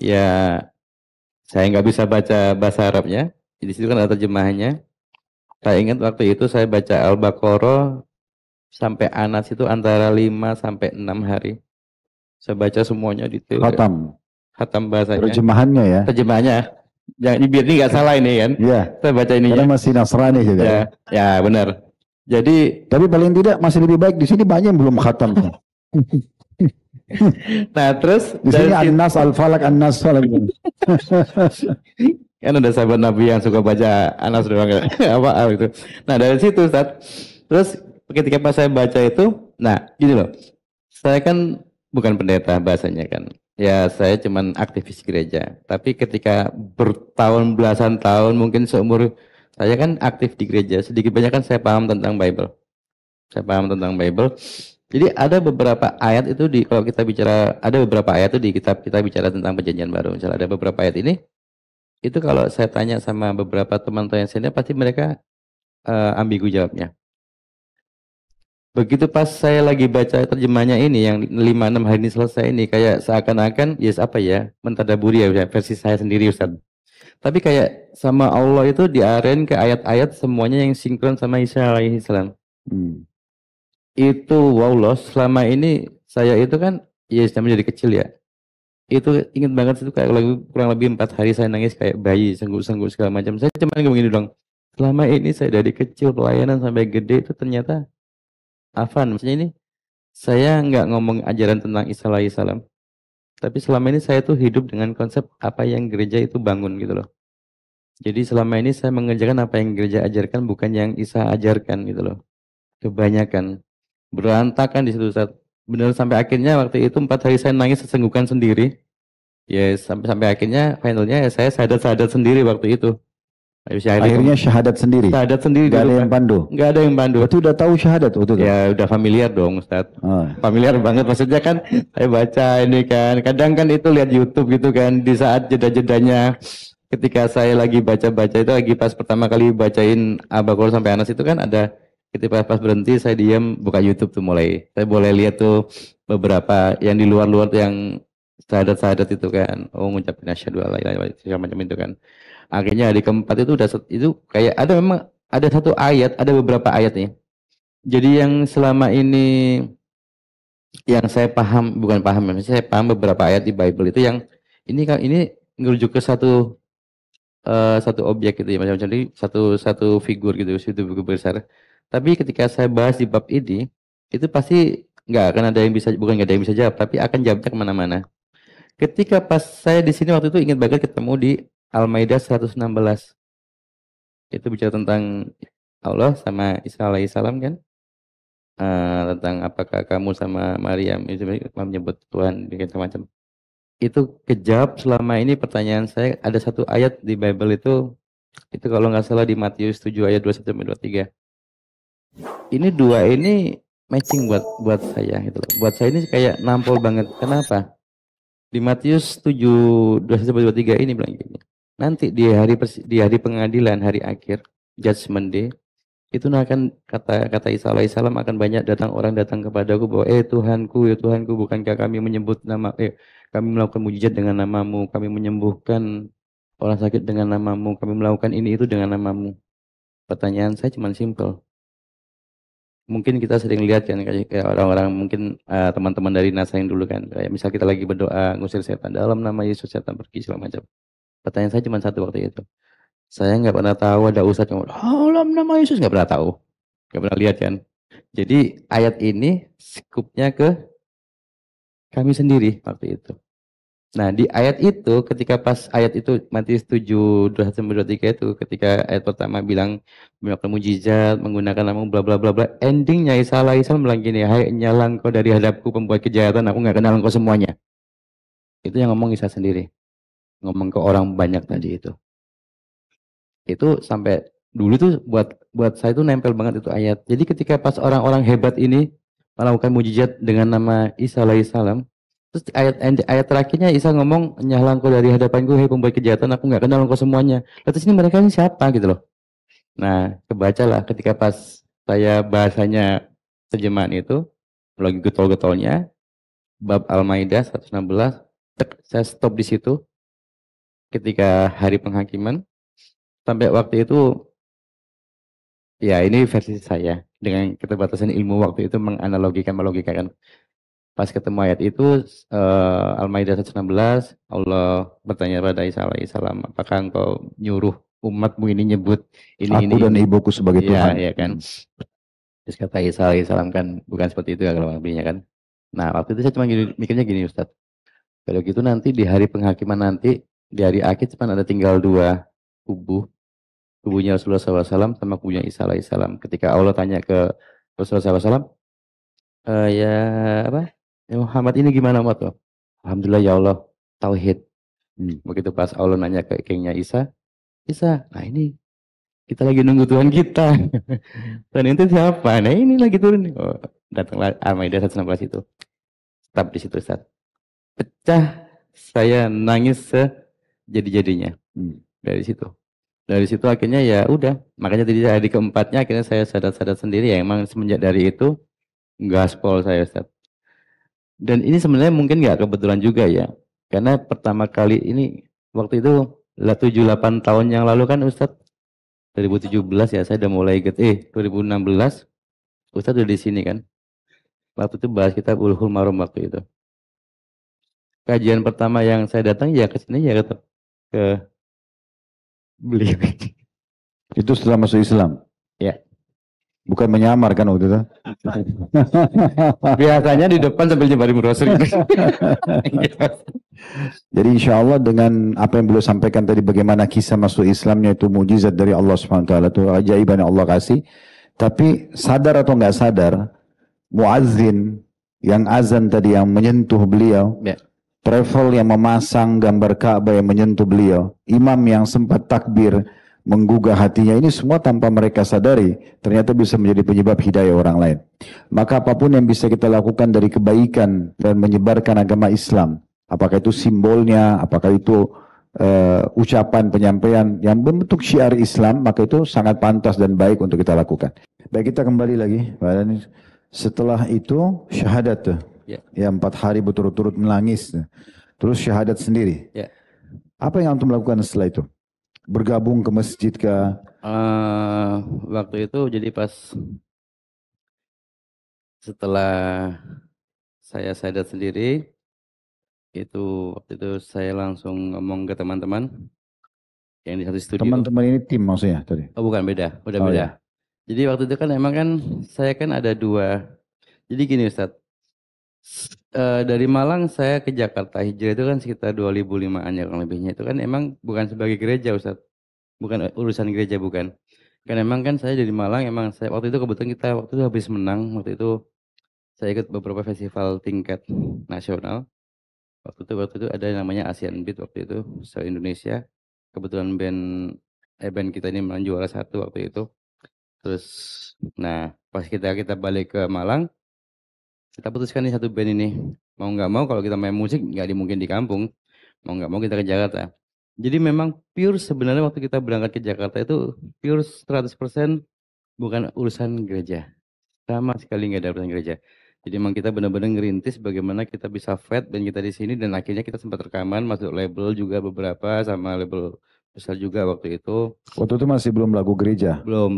Ya saya nggak bisa baca bahasa Arabnya. Di situ kan ada terjemahannya. Saya ingat waktu itu saya baca Al-Baqarah sampai Anas itu antara 5 sampai 6 hari. Saya baca semuanya detail. Khatam bahasanya. Terjemahannya ya. Terjemahannya. Jangan biar ini nggak salah ini kan. Iya. Saya baca ini. Karena masih Nasrani juga. Ya benar. Jadi. Tapi paling tidak masih lebih baik di sini banyak yang belum khatam. Nah terus. Di sini An-Nas, Al-Falak, An-Nas, Falak. Kan ada sahabat Nabi yang suka baca Anas doang. Apa itu. Nah dari situ Ustaz. Terus ketika pas saya baca itu. Nah gini loh. Saya kan bukan pendeta bahasanya kan. Ya saya cuman aktivis gereja. Tapi ketika bertahun belasan tahun, mungkin seumur saya kan aktif di gereja. Sedikit banyak kan saya paham tentang Bible. Jadi ada beberapa ayat itu kalau kita bicara, ada beberapa ayat itu di kitab kita bicara tentang perjanjian baru. Misalnya ada beberapa ayat ini, itu kalau saya tanya sama beberapa teman-teman yang senior, pasti mereka ambigu jawabnya. Begitu pas saya lagi baca terjemahnya ini yang 5-6 hari ini selesai ini, kayak seakan-akan mentadaburi ya versi saya sendiri Ustaz. Tapi kayak sama Allah itu diaren ke ayat-ayat semuanya yang sinkron sama Isa alaihi salam. Itu wallah selama ini saya itu kan namanya dari kecil ya. Itu inget banget itu kayak kurang lebih 4 hari saya nangis kayak bayi, sengguk-sengguk segala macam. Saya cuma ngomong gini dong, selama ini saya dari kecil pelayanan sampai gede itu ternyata Afan, maksudnya ini saya nggak ngomong ajaran tentang Isa alaihi salam, tapi selama ini saya tuh hidup dengan konsep apa yang gereja itu bangun gitu loh. Jadi selama ini saya mengerjakan apa yang gereja ajarkan, bukan yang Isa ajarkan gitu loh. Kebanyakan berantakan di situ saat benar sampai akhirnya waktu itu 4 hari saya nangis sesenggukan sendiri. Ya sampai akhirnya finalnya ya saya sadat sendiri waktu itu. Akhirnya syahadat sendiri. Syahadat sendiri. Gak ada yang pandu. Gak ada yang pandu. Berarti udah tahu syahadat waktu itu? Ya udah familiar dong Ustaz. Oh. Familiar banget maksudnya kan saya baca ini kan. Kadang kan itu lihat YouTube gitu kan di saat jeda-jedanya ketika saya lagi baca-baca itu lagi pas pertama kali bacain Al-Baqarah sampai Anas itu kan ada ketika pas berhenti saya diam buka YouTube tuh mulai. Saya boleh lihat tuh beberapa yang di luar-luar tuh yang syahadat-syahadat itu kan. Oh ngucapin asyhadu alla ilaha illallah segala macam itu kan. Akhirnya hari keempat itu udah itu kayak ada memang ada satu ayat, ada beberapa ayat nih. Jadi yang selama ini yang saya paham, bukan paham, saya paham beberapa ayat di Bible itu yang ini ngerujuk ke satu objek gitu ya, macam jadi satu figur gitu, satu figur besar. Tapi ketika saya bahas di bab ini, itu pasti nggak akan ada yang bisa, bukan nggak ada yang bisa jawab, tapi akan jawabnya kemana-mana. Ketika pas saya di sini waktu itu ingat banget ketemu di Al-Maidah 116. Itu bicara tentang Allah sama Isa alaihissalam kan. Tentang apakah kamu sama Maryam itu menyebut Tuhan bikin macam. Itu kejawab selama ini pertanyaan saya ada satu ayat di Bible itu kalau nggak salah di Matius 7 ayat 21 sampai 23. Ini dua ini matching buat saya gitu loh. Buat saya ini kayak nampol banget. Kenapa? Di Matius 7 21 sampai 23 ini bilang gini. Nanti di hari pengadilan, hari akhir, judgment day, itu akan kata Isa alaihissalam akan banyak orang datang kepadaku bahwa Tuhanku, ya Tuhanku, bukankah kami menyebut nama kami melakukan mujizat dengan namamu, kami menyembuhkan orang sakit dengan namamu, kami melakukan ini itu dengan namamu. Pertanyaan saya cuma simpel. Mungkin kita sering lihat kan kayak orang-orang mungkin teman-teman dari Nasain dulu kan, kayak misal kita lagi berdoa ngusir setan dalam nama Yesus, setan pergi segala macam. Pertanyaan saya cuma satu waktu itu. Saya nggak pernah tahu ada ustadz yang dalam nama Yesus, nggak pernah tahu, nggak pernah lihat kan. Jadi ayat ini skupnya ke kami sendiri waktu itu. Nah di ayat itu ketika pas ayat itu Matius 7 23 itu ketika ayat pertama bilang melakukan mujizat menggunakan nama bla bla bla bla, endingnya Isa alaihissalam bilang gini, hai nyala engkau dari hadapku pembuat kejahatan, aku nggak kenal engkau semuanya. Itu yang ngomong Isa sendiri, ngomong ke orang banyak tadi itu. Itu sampai dulu tuh buat saya tuh nempel banget itu ayat. Jadi ketika pas orang-orang hebat ini melakukan mujizat dengan nama Isa alaihissalam, terus ayat terakhirnya Isa ngomong, nyala engkau dari hadapanku, hei pembuat kejahatan, aku nggak kenal engkau semuanya. Lalu sini mereka ini siapa gitu loh. Nah kebacalah ketika pas saya bahasanya terjemahan itu lagi getol-getolnya bab Al-Maidah 116, saya stop di situ ketika hari penghakiman. Sampai waktu itu, ya ini versi saya. Dengan keterbatasan ilmu waktu itu melogikakan. Pas ketemu ayat itu, Al-Maidah 116, Allah bertanya pada Isa alaihissalam, apakah engkau nyuruh umatmu ini nyebut ini. Aku dan ibuku sebagai Tuhan. Ya kan. Terus kata Isa alaihissalam kan, bukan seperti itu ya kalau artinya kan. Nah waktu itu saya cuma mikirnya gini Ustadz. Kalau gitu nanti di hari penghakiman nanti, di hari akhir cuma ada tinggal 2 kubu. Kubunya Rasulullah SAW sama kubunya Isa alaihissalam. Ketika Allah tanya ke Rasulullah SAW, ya apa? Ya Muhammad ini gimana umat lo? Alhamdulillah ya Allah, tauhid. Begitu pas Allah nanya ke kengnya Isa, nah ini kita lagi nunggu Tuhan kita. Tuhan itu siapa? Nah ini lagi turun. Oh, datanglah Al-Maidah 116 itu. Stop di situ Ustaz. Pecah, saya nangis sejadi-jadinya dari situ. Dari situ akhirnya ya udah, makanya tadi hari keempatnya akhirnya saya sadar sendiri ya emang semenjak dari itu gaspol saya Ustaz. Dan ini sebenarnya mungkin nggak kebetulan juga ya, karena pertama kali ini waktu itu 7-8 tahun yang lalu kan Ustaz, 2017 ya saya udah mulai 2016 Ustaz udah di sini kan. Waktu itu bahas kita Bulughul Maram waktu itu. kajian pertama yang saya datang ya ke sini ya ke beliau. Itu setelah masuk Islam. Ya. Bukan menyamar kan waktu itu? Biasanya di depan sambil nyebarin brosur. Jadi insya Allah dengan apa yang beliau sampaikan tadi bagaimana kisah masuk Islamnya itu mujizat dari Allah SWT, itu ajaiban yang Allah kasih. Tapi sadar atau nggak sadar, muazzin yang azan tadi yang menyentuh beliau, Ya. travel yang memasang gambar Ka'bah yang menyentuh beliau, imam yang sempat takbir menggugah hatinya, ini semua tanpa mereka sadari ternyata bisa menjadi penyebab hidayah orang lain. Maka apapun yang bisa kita lakukan dari kebaikan dan menyebarkan agama Islam, apakah itu simbolnya, apakah itu ucapan penyampaian yang membentuk syiar Islam, maka itu sangat pantas dan baik untuk kita lakukan. Baik, kita kembali lagi. Setelah itu syahadat tuh. Ya 4 hari berturut-turut menangis. Terus syahadat sendiri. Ya. Apa yang antum lakukan setelah itu? Bergabung ke masjid kah? Waktu itu jadi pas setelah saya syahadat sendiri, waktu itu saya langsung ngomong ke teman-teman yang di satu studio. Teman-teman ini tim maksudnya tadi? Oh bukan, beda, udah beda. Ya. Jadi waktu itu kan emang kan saya kan ada 2. Jadi gini Ustadz, dari Malang saya ke Jakarta hijrah itu kan sekitar 2005-an ya kurang lebihnya. Itu kan emang bukan sebagai gereja Ustadz, bukan urusan gereja, bukan. Kan emang kan saya dari Malang, emang saya waktu itu kebetulan kita waktu itu habis menang, waktu itu saya ikut beberapa festival tingkat nasional. Waktu itu ada yang namanya Asian Beat waktu itu se-Indonesia. Kebetulan band kita ini menang juara 1 waktu itu. Terus nah pas kita balik ke Malang, kita putuskan nih satu band ini, mau nggak mau kalau kita main musik nggak mungkin di kampung, mau nggak mau kita ke Jakarta. Jadi memang pure sebenarnya waktu kita berangkat ke Jakarta itu pure 100% bukan urusan gereja, sama sekali nggak ada urusan gereja. Jadi memang kita benar-benar ngerintis bagaimana kita bisa vet band kita di sini, dan akhirnya kita sempat rekaman masuk label juga beberapa, sama label besar juga waktu itu. Waktu itu masih belum lagu gereja? Belum.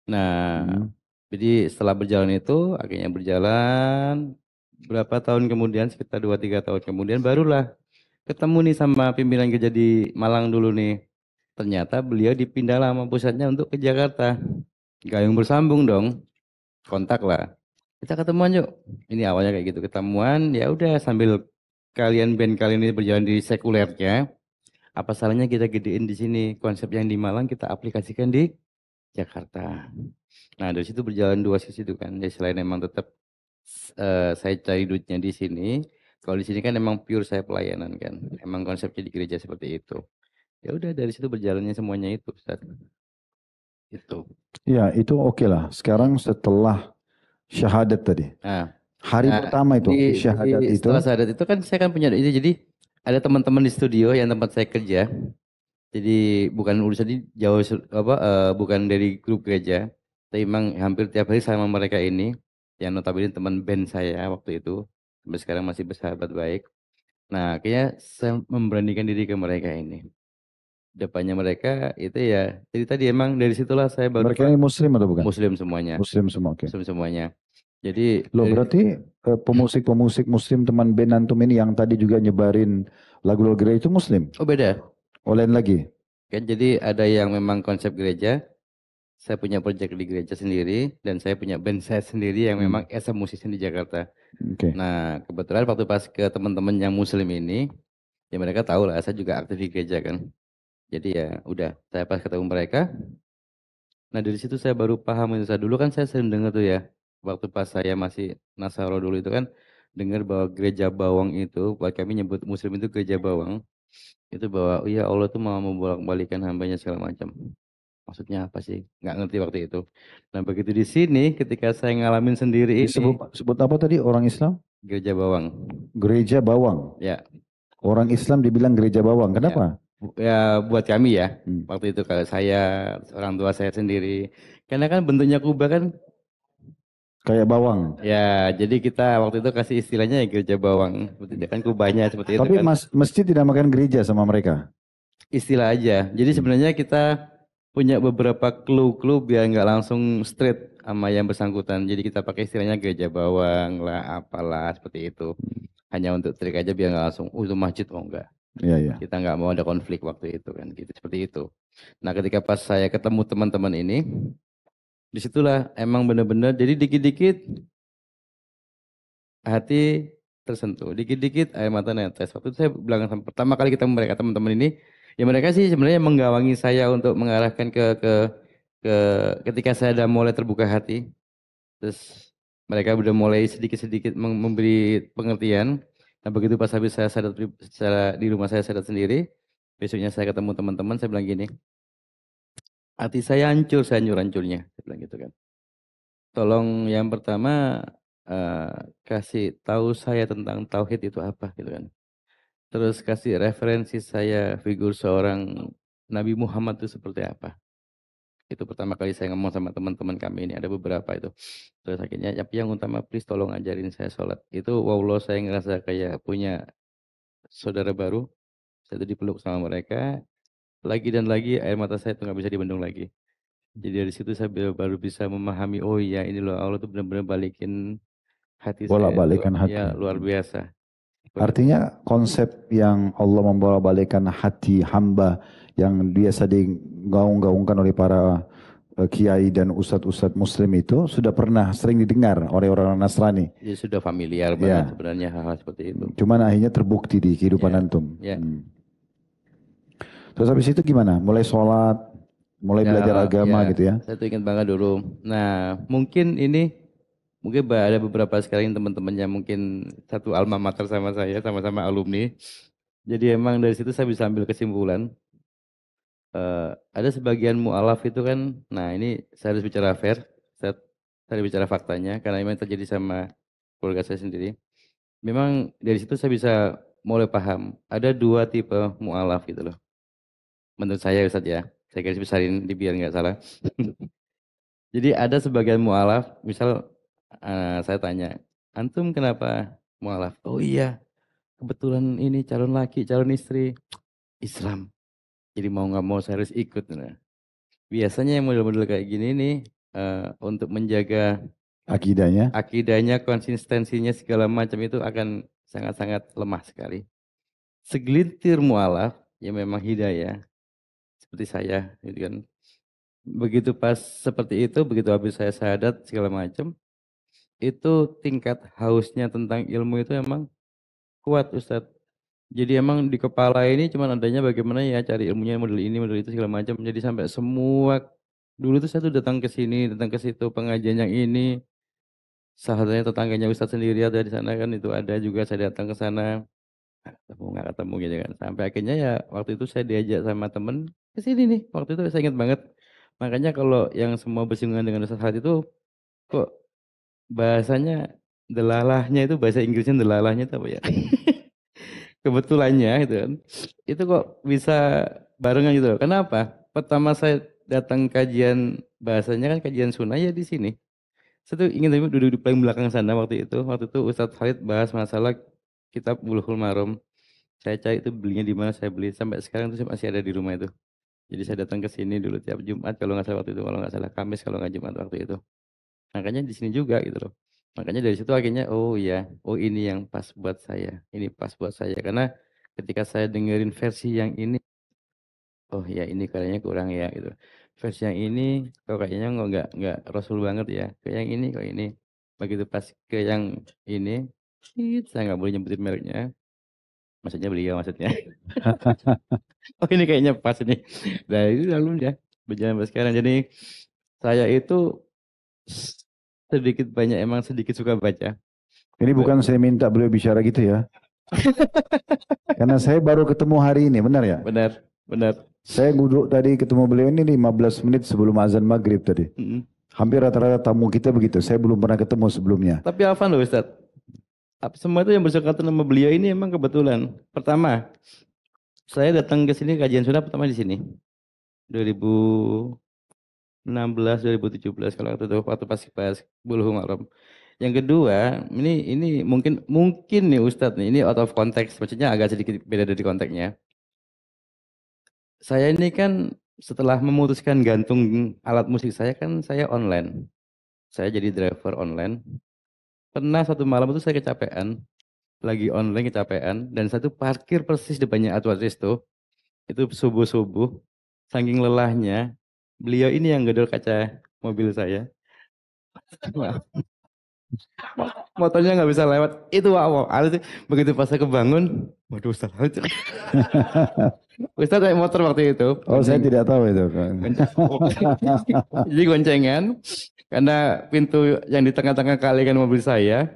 Nah, jadi setelah berjalan itu, akhirnya berjalan berapa tahun kemudian, sekitar 2-3 tahun kemudian barulah ketemu nih sama pimpinan gereja di Malang dulu nih. Ternyata beliau dipindah lama pusatnya untuk ke Jakarta. Gayung bersambung dong, kontak lah. Kita ketemuan yuk. Ini awalnya kayak gitu, ketemuan ya udah sambil band kalian ini berjalan di sekulernya. Apa salahnya kita gedein di sini, konsep yang di Malang kita aplikasikan di Jakarta. Nah dari situ berjalan 2 sisi itu kan. Jadi selain emang tetap saya cari duitnya di sini, kalau di sini kan emang pure saya pelayanan kan. Emang konsepnya di gereja seperti itu. Ya udah dari situ berjalannya semuanya itu, Ustaz. Itu. Ya itu oke lah. Sekarang setelah syahadat tadi. Nah, hari pertama itu syahadat itu. Setelah syahadat itu kan saya kan punya itu, jadi ada teman-teman di studio yang tempat saya kerja. Jadi bukan urusan di jauh bukan dari grup gereja, tapi memang hampir tiap hari sama mereka ini, yang notabene teman band saya waktu itu, sampai sekarang masih bersahabat baik. Nah, akhirnya saya memberanikan diri ke mereka ini. Depannya mereka itu ya, jadi tadi emang dari situlah saya baru. Mereka ini muslim atau bukan? Muslim semuanya. Muslim semua, oke. Muslim semuanya. Jadi berarti pemusik-pemusik muslim teman band antum ini yang tadi juga nyebarin lagu-lagu gereja itu muslim? Oh beda. Oh lain lagi? Kan jadi ada yang memang konsep gereja, saya punya proyek di gereja sendiri, dan saya punya band saya sendiri yang memang as a musician di Jakarta. Nah kebetulan waktu pas ke teman-teman yang muslim ini, ya mereka tahu lah saya juga aktif di gereja kan. Jadi ya udah, saya pas ketemu mereka, nah dari situ saya baru paham itu. Saya dulu kan saya sering dengar tuh ya, waktu pas saya masih Nasaro dulu itu kan, dengar bahwa gereja bawang itu, buat kami nyebut muslim itu gereja bawang, itu bahwa oh ya Allah tuh mau membolak-balikan hambanya segala macam. Maksudnya apa sih? Nggak ngerti waktu itu. Nah begitu di sini, ketika saya ngalamin sendiri ini. Sebut apa tadi orang Islam? Gereja bawang. Gereja bawang? Ya. Orang Islam dibilang gereja bawang, kenapa? Ya buat kami ya, waktu itu kalau saya, orang tua saya sendiri. Karena kan bentuknya kubah kan kayak bawang. Ya, jadi kita waktu itu kasih istilahnya ya gereja bawang. Seperti itu kan kubahnya seperti itu. Tapi kan. masjid tidak makan gereja sama mereka? Istilah aja. Jadi sebenarnya kita punya beberapa clue biar nggak langsung straight sama yang bersangkutan. Jadi kita pakai istilahnya gereja bawang lah, apalah seperti itu. hanya untuk trik aja biar nggak langsung, itu masjid, oh enggak. Iya, iya. Kita nggak mau ada konflik waktu itu kan, gitu seperti itu. Nah, ketika pas saya ketemu teman-teman ini, disitulah emang benar-benar, jadi dikit-dikit hati tersentuh, dikit-dikit air mata netes. Waktu itu saya bilang pertama kali ketemu mereka teman-teman ini, ya mereka sih sebenarnya menggawangi saya untuk mengarahkan ke ketika saya udah mulai terbuka hati, terus mereka udah mulai sedikit-sedikit memberi pengertian. Nah, begitu pas habis saya sadar secara di rumah saya sadar sendiri, besoknya saya ketemu teman-teman, saya bilang gini, hati saya hancur, saya hancur-hancurnya, saya bilang gitu kan. Tolong yang pertama kasih tahu saya tentang tauhid itu apa gitu kan. Terus kasih referensi saya figur seorang Nabi Muhammad itu seperti apa. Itu pertama kali saya ngomong sama teman-teman kami ini, ada beberapa itu. Terus akhirnya, tapi yang utama please tolong ajarin saya sholat. Itu wallah saya ngerasa kayak punya saudara baru. Saya itu dipeluk sama mereka. Lagi dan lagi air mata saya itu nggak bisa dibendung lagi. Jadi dari situ saya baru bisa memahami, oh iya ini loh Allah tuh benar-benar balikin hati saya itu Bolak-balikan ya hati. luar biasa. Artinya konsep yang Allah membolak-balikan hati hamba yang biasa digaung-gaungkan oleh para kiai dan ustadz-ustadz muslim itu sudah pernah sering didengar oleh orang Nasrani. Jadi sudah familiar banget Ya, sebenarnya hal-hal seperti itu. cuman akhirnya terbukti di kehidupan Ya, antum. ya. Terus habis itu gimana? Mulai sholat, mulai belajar Ya, ya, agama gitu ya? saya tuh ingat banget dulu. Nah, mungkin ada beberapa sekarang teman-teman yang mungkin satu alma mater sama saya, sama-sama alumni. Jadi emang dari situ saya bisa ambil kesimpulan. Ada sebagian mu'alaf itu kan, nah ini saya harus bicara fair, saya harus bicara faktanya, karena memang terjadi sama keluarga saya sendiri. Memang dari situ saya bisa mulai paham, ada dua tipe mu'alaf gitu loh. Menurut saya Ustadz ya, saya garis besarin di biar nggak salah. Jadi ada sebagian mu'alaf, misal saya tanya, antum kenapa mu'alaf? Oh iya, kebetulan ini calon laki, calon istri, Islam. Jadi mau nggak mau saya harus ikut. Nah, biasanya yang model-model kayak gini nih, untuk menjaga Akidahnya? akidahnya, konsistensinya segala macam itu akan sangat-sangat lemah sekali. Segelintir mu'alaf, ya memang hidayah, seperti saya, gitu kan. Begitu pas seperti itu, begitu habis saya syahadat segala macam, itu tingkat hausnya tentang ilmu itu emang kuat Ustadz. Jadi emang di kepala ini cuman adanya bagaimana ya cari ilmunya model ini, model itu segala macam. Jadi sampai semua dulu tuh saya tuh datang ke sini, datang ke situ pengajian yang ini. Sahabatnya tetangganya Ustadz sendiri ada di sana kan itu ada juga saya datang ke sana. Ketemu nggak ketemu gitu kan. Sampai akhirnya ya waktu itu saya diajak sama temen ke sini nih. Waktu itu saya ingat banget. Makanya kalau yang semua bersinggungan dengan Ustadz Khalid itu kok bahasanya delalahnya itu bahasa Inggrisnya delalahnya itu apa ya? Kebetulannya itu kan. Itu kok bisa barengan gitu loh. Kenapa? Pertama saya datang kajian bahasanya kan kajian sunnah ya di sini. Saya tuh ingin duduk di paling belakang sana waktu itu. Waktu itu Ustadz Khalid bahas masalah kitab Bulughul Maram. Saya cari itu belinya di mana saya beli sampai sekarang itu masih ada di rumah itu. Jadi saya datang ke sini dulu tiap Jumat kalau nggak salah waktu itu, kalau nggak salah Kamis kalau nggak Jumat waktu itu. Makanya di sini juga gitu loh. Makanya dari situ akhirnya oh iya, oh ini yang pas buat saya. Ini pas buat saya karena ketika saya dengerin versi yang ini, oh ya ini kayaknya kurang ya gitu. Versi yang ini kok kayaknya nggak Rasul banget ya. Ke yang ini kok ini. Begitu pas ke yang ini, saya nggak boleh nyebutin mereknya. Maksudnya beliau maksudnya. Oh ini kayaknya pas ini. Nah itu lalu ya berjalan sampai sekarang. Jadi saya itu sedikit banyak emang sedikit suka baca. Ini bukan saya minta beliau bicara gitu ya. Karena saya baru ketemu hari ini, benar ya? Benar, benar. Saya duduk tadi ketemu beliau ini 15 menit sebelum azan maghrib tadi. Mm. Hampir rata-rata tamu kita begitu. Saya belum pernah ketemu sebelumnya. Tapi Alvan loh Ustadz, semua itu yang bersangkutan nama beliau ini emang kebetulan. Pertama, saya datang ke sini kajian sunnah pertama di sini. 2016, 2017 kalau waktu itu waktu pas Bulughul Maram. Yang kedua, ini mungkin nih Ustadz nih, ini out of context, maksudnya agak sedikit beda dari konteksnya. Saya ini kan setelah memutuskan gantung alat musik saya kan saya online. Saya jadi driver online. Pernah satu malam itu saya kecapean. lagi online kecapean, dan satu parkir persis depannya Atwat Resto, itu subuh-subuh, saking lelahnya, beliau ini yang gedor kaca mobil saya. Motornya nggak bisa lewat, itu wow, begitu pas saya kebangun, waduh Ustaz, Ustaz naik motor waktu itu, Oh, saya gonceng, tidak tahu itu. jadi goncengan, karena pintu yang di tengah-tengah kali kan mobil saya,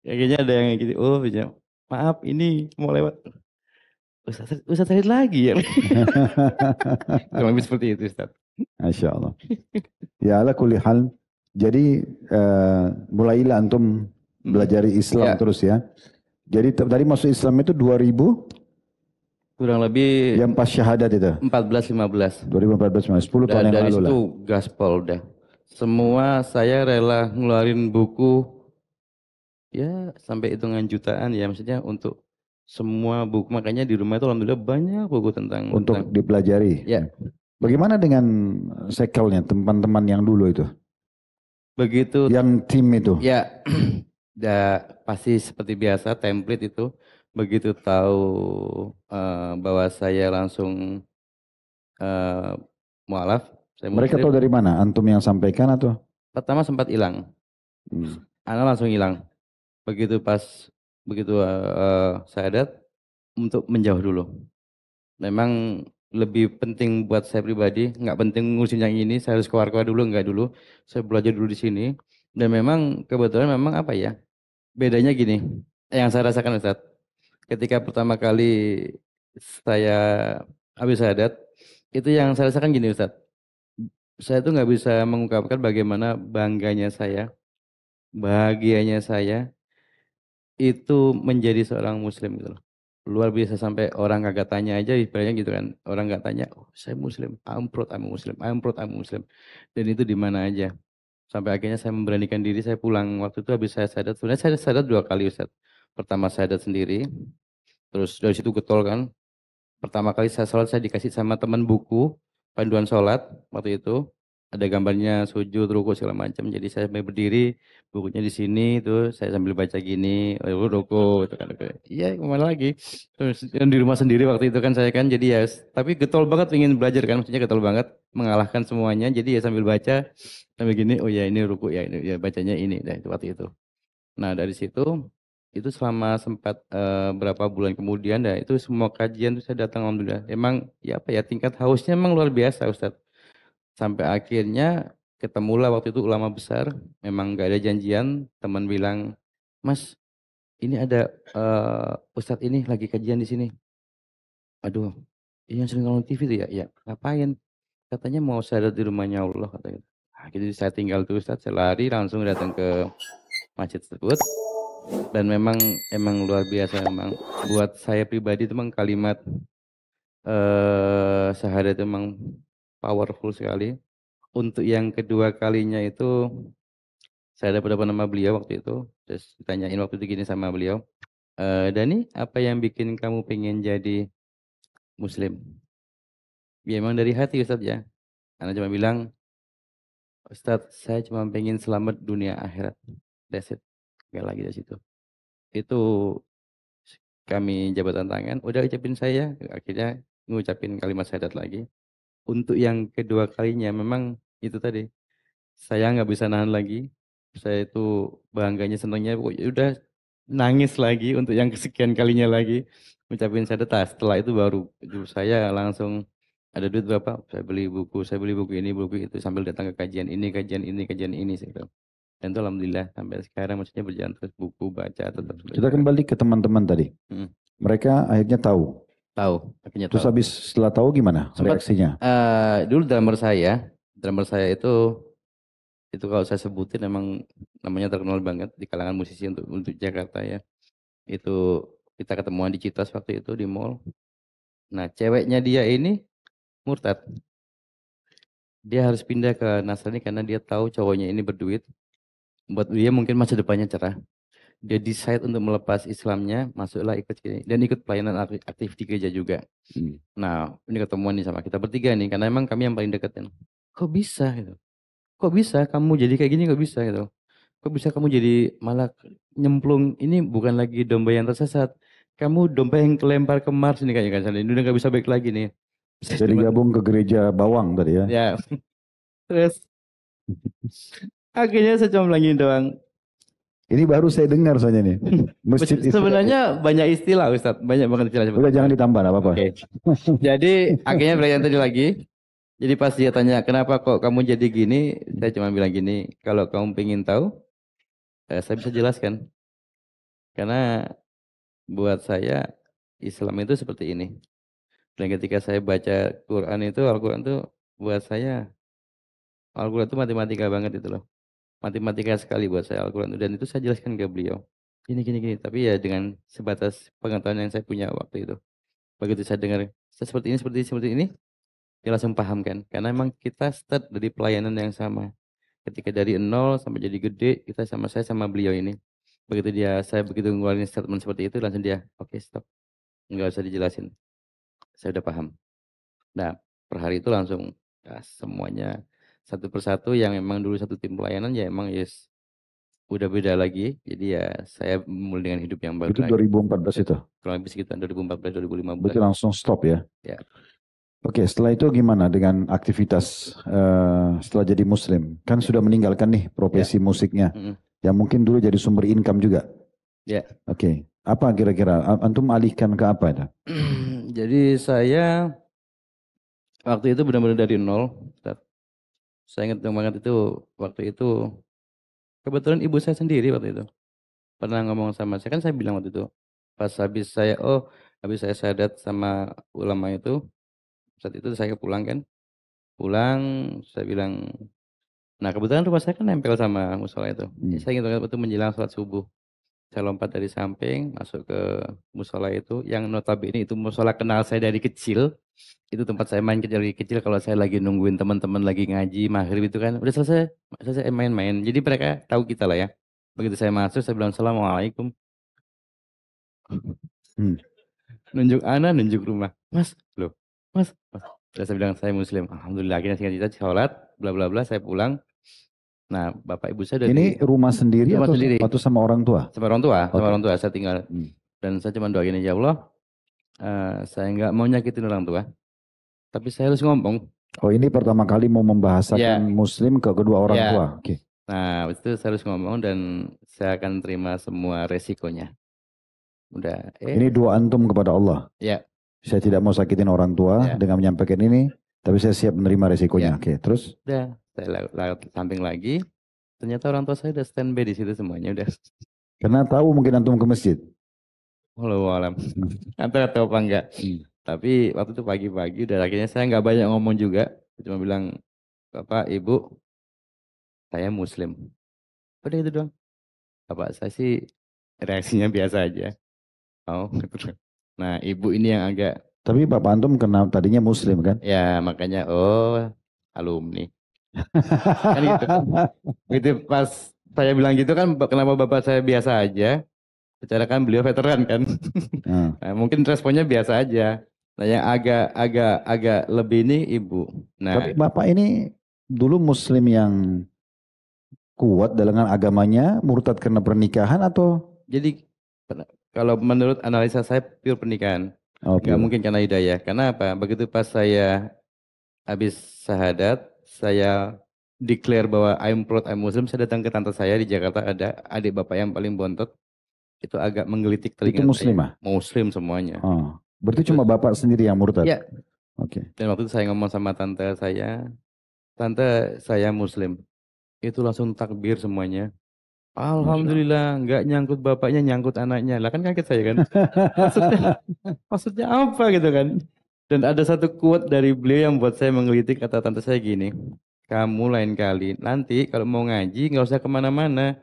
kayaknya ada yang gitu, oh ya, maaf ini mau lewat, Ustaz tadi lagi ya, kurang lebih seperti itu Ustaz. Masya Allah. Ya ala kulli hal. Jadi mulailah antum belajar Islam Ya, terus ya. Jadi tadi masuk Islam itu 2000 kurang lebih yang pas syahadat itu. 14-15. 2014, 10 tahun yang Dari lalu lah. situ gaspol udah. Semua saya rela ngeluarin buku ya sampai hitungan jutaan ya, maksudnya untuk semua buku, makanya di rumah itu alhamdulillah banyak buku Untuk tentang dipelajari. ya. Bagaimana dengan sekelnya teman-teman yang dulu itu? Begitu Yang tim itu. ya, pasti seperti biasa template itu, begitu tahu bahwa saya langsung eh, mualaf, saya Mereka muslim. tahu dari mana? Antum yang sampaikan atau? Pertama sempat hilang, Hmm. anak langsung hilang. Begitu syahadat, untuk menjauh dulu. Memang lebih penting buat saya pribadi, nggak penting ngurusin yang ini, saya harus keluar-keluar dulu, nggak dulu. Saya belajar dulu di sini. Dan memang kebetulan memang apa ya, bedanya gini, yang saya rasakan Ustaz, ketika pertama kali saya habis syahadat, itu yang saya rasakan gini Ustaz, saya tuh nggak bisa mengungkapkan bagaimana bangganya saya, bahagianya saya, itu menjadi seorang muslim gitu loh. Luar biasa, sampai orang kagak tanya aja ibaratnya gitu kan. Orang nggak tanya, oh saya muslim, I'm proud I'm muslim, I'm proud I'm muslim. Dan itu di mana aja. Sampai akhirnya saya memberanikan diri, saya pulang. Waktu itu habis saya sadar, sebenarnya saya sadar 2 kali Ustaz. Pertama sadar sendiri, terus dari situ getol kan. Pertama kali saya sholat, saya dikasih sama teman buku panduan sholat waktu itu, ada gambarnya sujud, ruku segala macam. Jadi saya sambil berdiri, bukunya di sini tuh, saya sambil baca gini, ruku itu kan. Iya, kemana lagi? Terus dan di rumah sendiri waktu itu kan saya kan, jadi ya, tapi getol banget ingin belajar kan, maksudnya getol banget mengalahkan semuanya. Jadi ya sambil baca, sambil gini, oh ya ini ruku ya, ini ya bacanya ini, nah itu waktu itu. Nah dari situ, itu selama sempat berapa bulan kemudian, dan itu semua kajian tuh saya datang alhamdulillah. Emang ya apa ya, tingkat hausnya emang luar biasa Ustadz. Sampai akhirnya ketemulah waktu itu ulama besar, memang nggak ada janjian, teman bilang, Mas ini ada Ustadz ini lagi kajian di sini. Aduh, ini yang sering nonton TV tuh ya, ya ngapain? Katanya mau syahadat di rumahnya Allah katanya. Nah, jadi saya tinggal tuh Ustadz, saya lari langsung datang ke masjid tersebut. Dan emang luar biasa, memang buat saya pribadi itu memang kalimat syahadat itu memang powerful sekali. Untuk yang kedua kalinya itu saya dapat nama beliau waktu itu, terus ditanyain waktu itu gini sama beliau, Dani apa yang bikin kamu pengen jadi muslim? Ya emang dari hati Ustadz ya, karena cuma bilang, Ustadz saya cuma pengen selamat dunia akhirat, that's it, gak lagi dari situ. Itu kami jabatan tangan, udah ucapin saya, akhirnya ngucapin kalimat syahadat lagi. Untuk yang kedua kalinya memang itu tadi, saya nggak bisa nahan lagi. Saya itu bangganya, senangnya, pokoknya udah nangis lagi untuk yang kesekian kalinya lagi ngucapin syahadat. Setelah itu baru saya langsung ada duit berapa, saya beli buku ini, buku itu, sambil datang ke kajian ini, kajian ini, kajian ini gitu. Dan itu alhamdulillah sampai sekarang maksudnya berjalan terus, buku baca tetap Kita belajar. kembali ke teman-teman tadi. Hmm. Mereka akhirnya tahu. Tahu, akhirnya Terus tahu. habis setelah tahu gimana Sempat reaksinya? dulu drummer saya itu kalau saya sebutin memang namanya terkenal banget di kalangan musisi untuk Jakarta ya. Itu kita ketemuan di Citos waktu itu di mall. Nah, ceweknya dia ini murtad. Dia harus pindah ke Nasrani karena dia tahu cowoknya ini berduit. Buat dia mungkin masa depannya cerah. Dia decide untuk melepas Islamnya, masuklah ikut sini dan ikut pelayanan aktif di gereja juga. Nah, ini ketemuan nih sama kita bertiga nih, karena emang kami yang paling dekat kan. Kok bisa gitu? Kok bisa kamu jadi kayak gini, kok bisa gitu? kok bisa kamu jadi malah nyemplung, ini bukan lagi domba yang tersesat, kamu domba yang kelempar ke Mars ini kayaknya kan, ini udah nggak bisa balik lagi nih. Saya Jadi cuma, gabung ke gereja Bawang tadi ya. ya terus akhirnya saya cuma bilang gini doang. Ini baru saya dengar soalnya nih. Masjid Islam. Sebenarnya banyak istilah Ustadz, banyak banget istilah. Udah jangan ditambah, nggak apa-apa. Oke. Jadi akhirnya belajar tadi lagi. Jadi pas dia tanya kenapa kok kamu jadi gini, saya cuma bilang gini, kalau kamu pengen tahu, saya bisa jelaskan. Karena buat saya Islam itu seperti ini. Dan ketika saya baca Quran itu, Al-Quran itu buat saya, Al-Quran itu matematika banget itu loh. Matematika sekali buat saya Al-Quran. Dan itu saya jelaskan ke beliau. Gini. Tapi ya dengan sebatas pengetahuan yang saya punya waktu itu. Begitu saya dengar, saya seperti ini, dia langsung paham kan. Karena memang kita start dari pelayanan yang sama. Ketika dari nol sampai jadi gede, kita saya sama beliau ini. Saya begitu ngeluarin statement seperti itu, langsung dia, oke stop. Nggak usah dijelasin. Saya udah paham. Nah, per hari itu langsung ya, semuanya satu persatu yang memang dulu satu tim pelayanan ya emang yes udah beda lagi. Jadi ya saya mulai dengan hidup yang baru Itu lagi. 2014 itu? Kurang lebih sekitar 2014, 2015. Berarti langsung stop ya? Ya. Oke, setelah itu gimana dengan aktivitas setelah jadi Muslim? Kan sudah meninggalkan nih profesi musiknya, yang mungkin dulu jadi sumber income juga. Ya. Oke, apa kira-kira antum alihkan ke apa itu? Jadi saya waktu itu benar-benar dari nol. Saya ingat banget itu waktu itu kebetulan ibu saya sendiri waktu itu pernah ngomong sama saya, kan saya bilang waktu itu pas habis saya syahadat sama ulama itu, saat itu saya pulang saya bilang, nah kebetulan rumah saya kan nempel sama musola itu. Saya ingat banget waktu menjelang sholat subuh, saya lompat dari samping masuk ke musola itu yang notabene itu musola kenal saya dari kecil. Itu tempat saya main dari kecil kalau saya lagi nungguin teman-teman lagi ngaji maghrib itu kan udah selesai main-main. Jadi mereka tahu kita lah ya. Begitu saya masuk saya bilang assalamualaikum. Nunjuk rumah. Mas, loh. Mas. Terus saya bilang saya muslim. Alhamdulillah akhirnya singkat cerita sholat bla bla bla saya pulang. Nah, bapak ibu saya ini rumah sendiri atau sama orang tua? Sama orang tua, sama orang tua saya tinggal. Dan saya cuma doain aja Allah, saya nggak mau nyakitin orang tua. Tapi saya harus ngomong. Oh ini pertama kali mau membahasakan Muslim ke kedua orang tua. Oke. Nah itu saya harus ngomong dan saya akan terima semua resikonya. Udah. Ini doa antum kepada Allah. Ya. Saya tidak mau sakitin orang tua dengan menyampaikan ini, tapi saya siap menerima resikonya. Oke, terus? Udah, saya lewat samping lagi. Ternyata orang tua saya udah standby di situ semuanya udah. Karena tahu mungkin antum ke masjid. Wallahualam. Antara tahu apa enggak. Tapi waktu itu pagi-pagi udah akhirnya saya nggak banyak ngomong juga. Cuma bilang, Bapak, Ibu, saya Muslim. Udah itu doang. Bapak saya sih reaksinya biasa aja. Oh, nah Ibu ini yang agak. Tapi Bapak antum kenal tadinya Muslim kan? Ya makanya, alumni. Kan gitu. Gitu pas saya bilang gitu kan, kenapa Bapak saya biasa aja? Secara kan beliau veteran kan. Nah, mungkin responnya biasa aja. Nah yang agak lebih ini Ibu. Nah, tapi Bapak ini dulu Muslim yang kuat dengan agamanya, murtad karena pernikahan atau? Jadi kalau menurut analisa saya pure pernikahan. Nggak mungkin karena hidayah. Karena apa? Begitu pas saya habis syahadat, saya declare bahwa I'm proud I'm Muslim. Saya datang ke tante saya di Jakarta, ada adik bapak yang paling bontot. Itu agak menggelitik telinga. Itu Muslimah? Muslim semuanya. Berarti cuma bapak sendiri yang murtad? Iya. Oke. Dan waktu itu saya ngomong sama tante saya Muslim. Itu langsung takbir semuanya. Alhamdulillah, nggak nyangkut bapaknya, nyangkut anaknya. Lah kan kaget saya kan. Maksudnya apa gitu kan. Dan ada satu quote dari beliau yang buat saya menggelitik, kata tante saya gini. Kamu lain kali, nanti kalau mau ngaji nggak usah kemana-mana.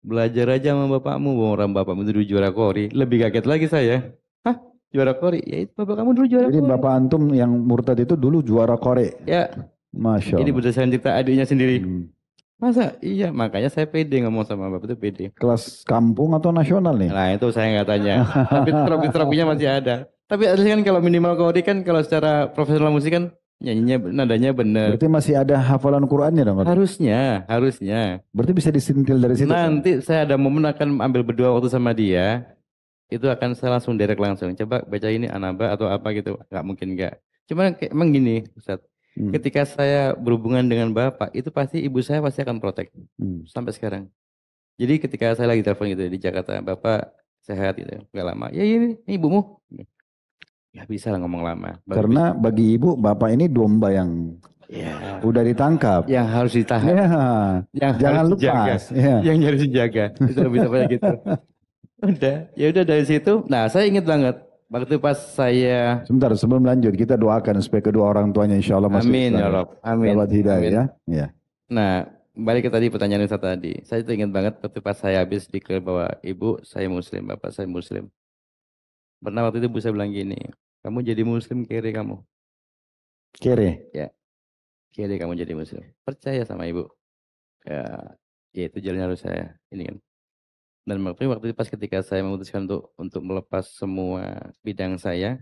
Belajar aja sama bapakmu, orang bapakmu dulu juara kori. Lebih kaget lagi saya. Hah? Juara kori? Ya itu bapak kamu dulu juara kori. Jadi bapak antum yang murtad itu dulu juara kori? Ya. Masya Allah. Jadi berdasarkan cerita adiknya sendiri. Masa? Iya, makanya saya pede ngomong sama bapak itu pede. Kelas kampung atau nasional nih? Nah itu saya nggak tanya. Tapi trofi-trofinya masih ada. Tapi at least kan kalau minimal kori kan kalau secara profesional musik kan nyanyinya nadanya bener. Berarti masih ada hafalan Qur'annya dong? Harusnya. Berarti bisa disentil dari situ. Nanti saya ada momen akan ambil berdua waktu sama dia, itu akan saya langsung direct langsung. Coba baca ini Anaba atau apa gitu. Nggak mungkin nggak. Cuma emang gini, Ustaz. Ketika saya berhubungan dengan Bapak, itu pasti ibu saya pasti akan protek. Sampai sekarang. Jadi ketika saya lagi telepon gitu di Jakarta, Bapak sehat gitu, nggak lama. Ya ini ibumu. Nggak bisa lah ngomong lama. Karena bagi ibu, Bapak ini domba yang udah ditangkap. Yang harus ditahan. Ya, Yang jangan harus lepas. dijaga. Ya. Yang harus dijaga. Itu bisa kayak gitu. Ya udah dari situ. Nah, saya ingat banget waktu pas saya. Sebentar sebelum lanjut, kita doakan supaya kedua orang tuanya insya Allah masuk Amin Islam. ya Rob. Amin. Dapat hidayah Amin. ya. Nah, balik ke tadi pertanyaan Ustaz tadi. Saya itu ingat banget waktu pas saya habis declare bahwa ibu saya muslim, bapak saya muslim. Pernah waktu itu ibu saya bilang gini, kamu jadi muslim kere kamu. Kere? Ya, kere kamu jadi muslim. Percaya sama ibu. Ya itu jalan harus saya ini kan. Dan waktu itu pas ketika saya memutuskan untuk melepas semua bidang saya,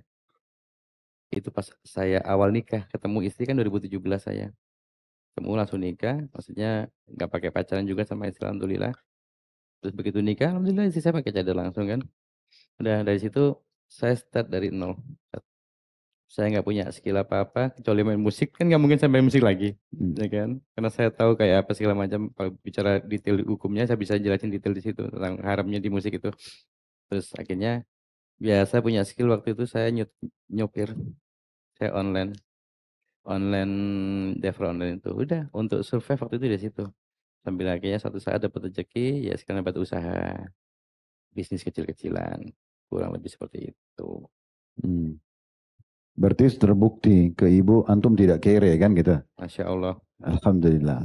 itu pas saya awal nikah, ketemu istri kan 2017 saya. Ketemu langsung nikah, maksudnya nggak pakai pacaran juga sama istri alhamdulillah. Terus begitu nikah, alhamdulillah istri saya pakai cadar langsung kan. Udah dari situ saya start dari nol. Saya nggak punya skill apa-apa, kecuali main musik, kan nggak mungkin saya main musik lagi. Ya kan? Karena saya tahu kayak apa segala macam, kalau bicara detail hukumnya saya bisa jelasin detail di situ tentang haramnya di musik itu. Terus akhirnya biasa punya skill waktu itu saya nyopir, saya online driver online itu. Udah untuk survive waktu itu di situ. Sambil akhirnya suatu saat dapat rezeki, ya sekarang dapat usaha bisnis kecil-kecilan, kurang lebih seperti itu. Berarti terbukti ke ibu antum tidak kere kan gitu. Masya Allah. Alhamdulillah.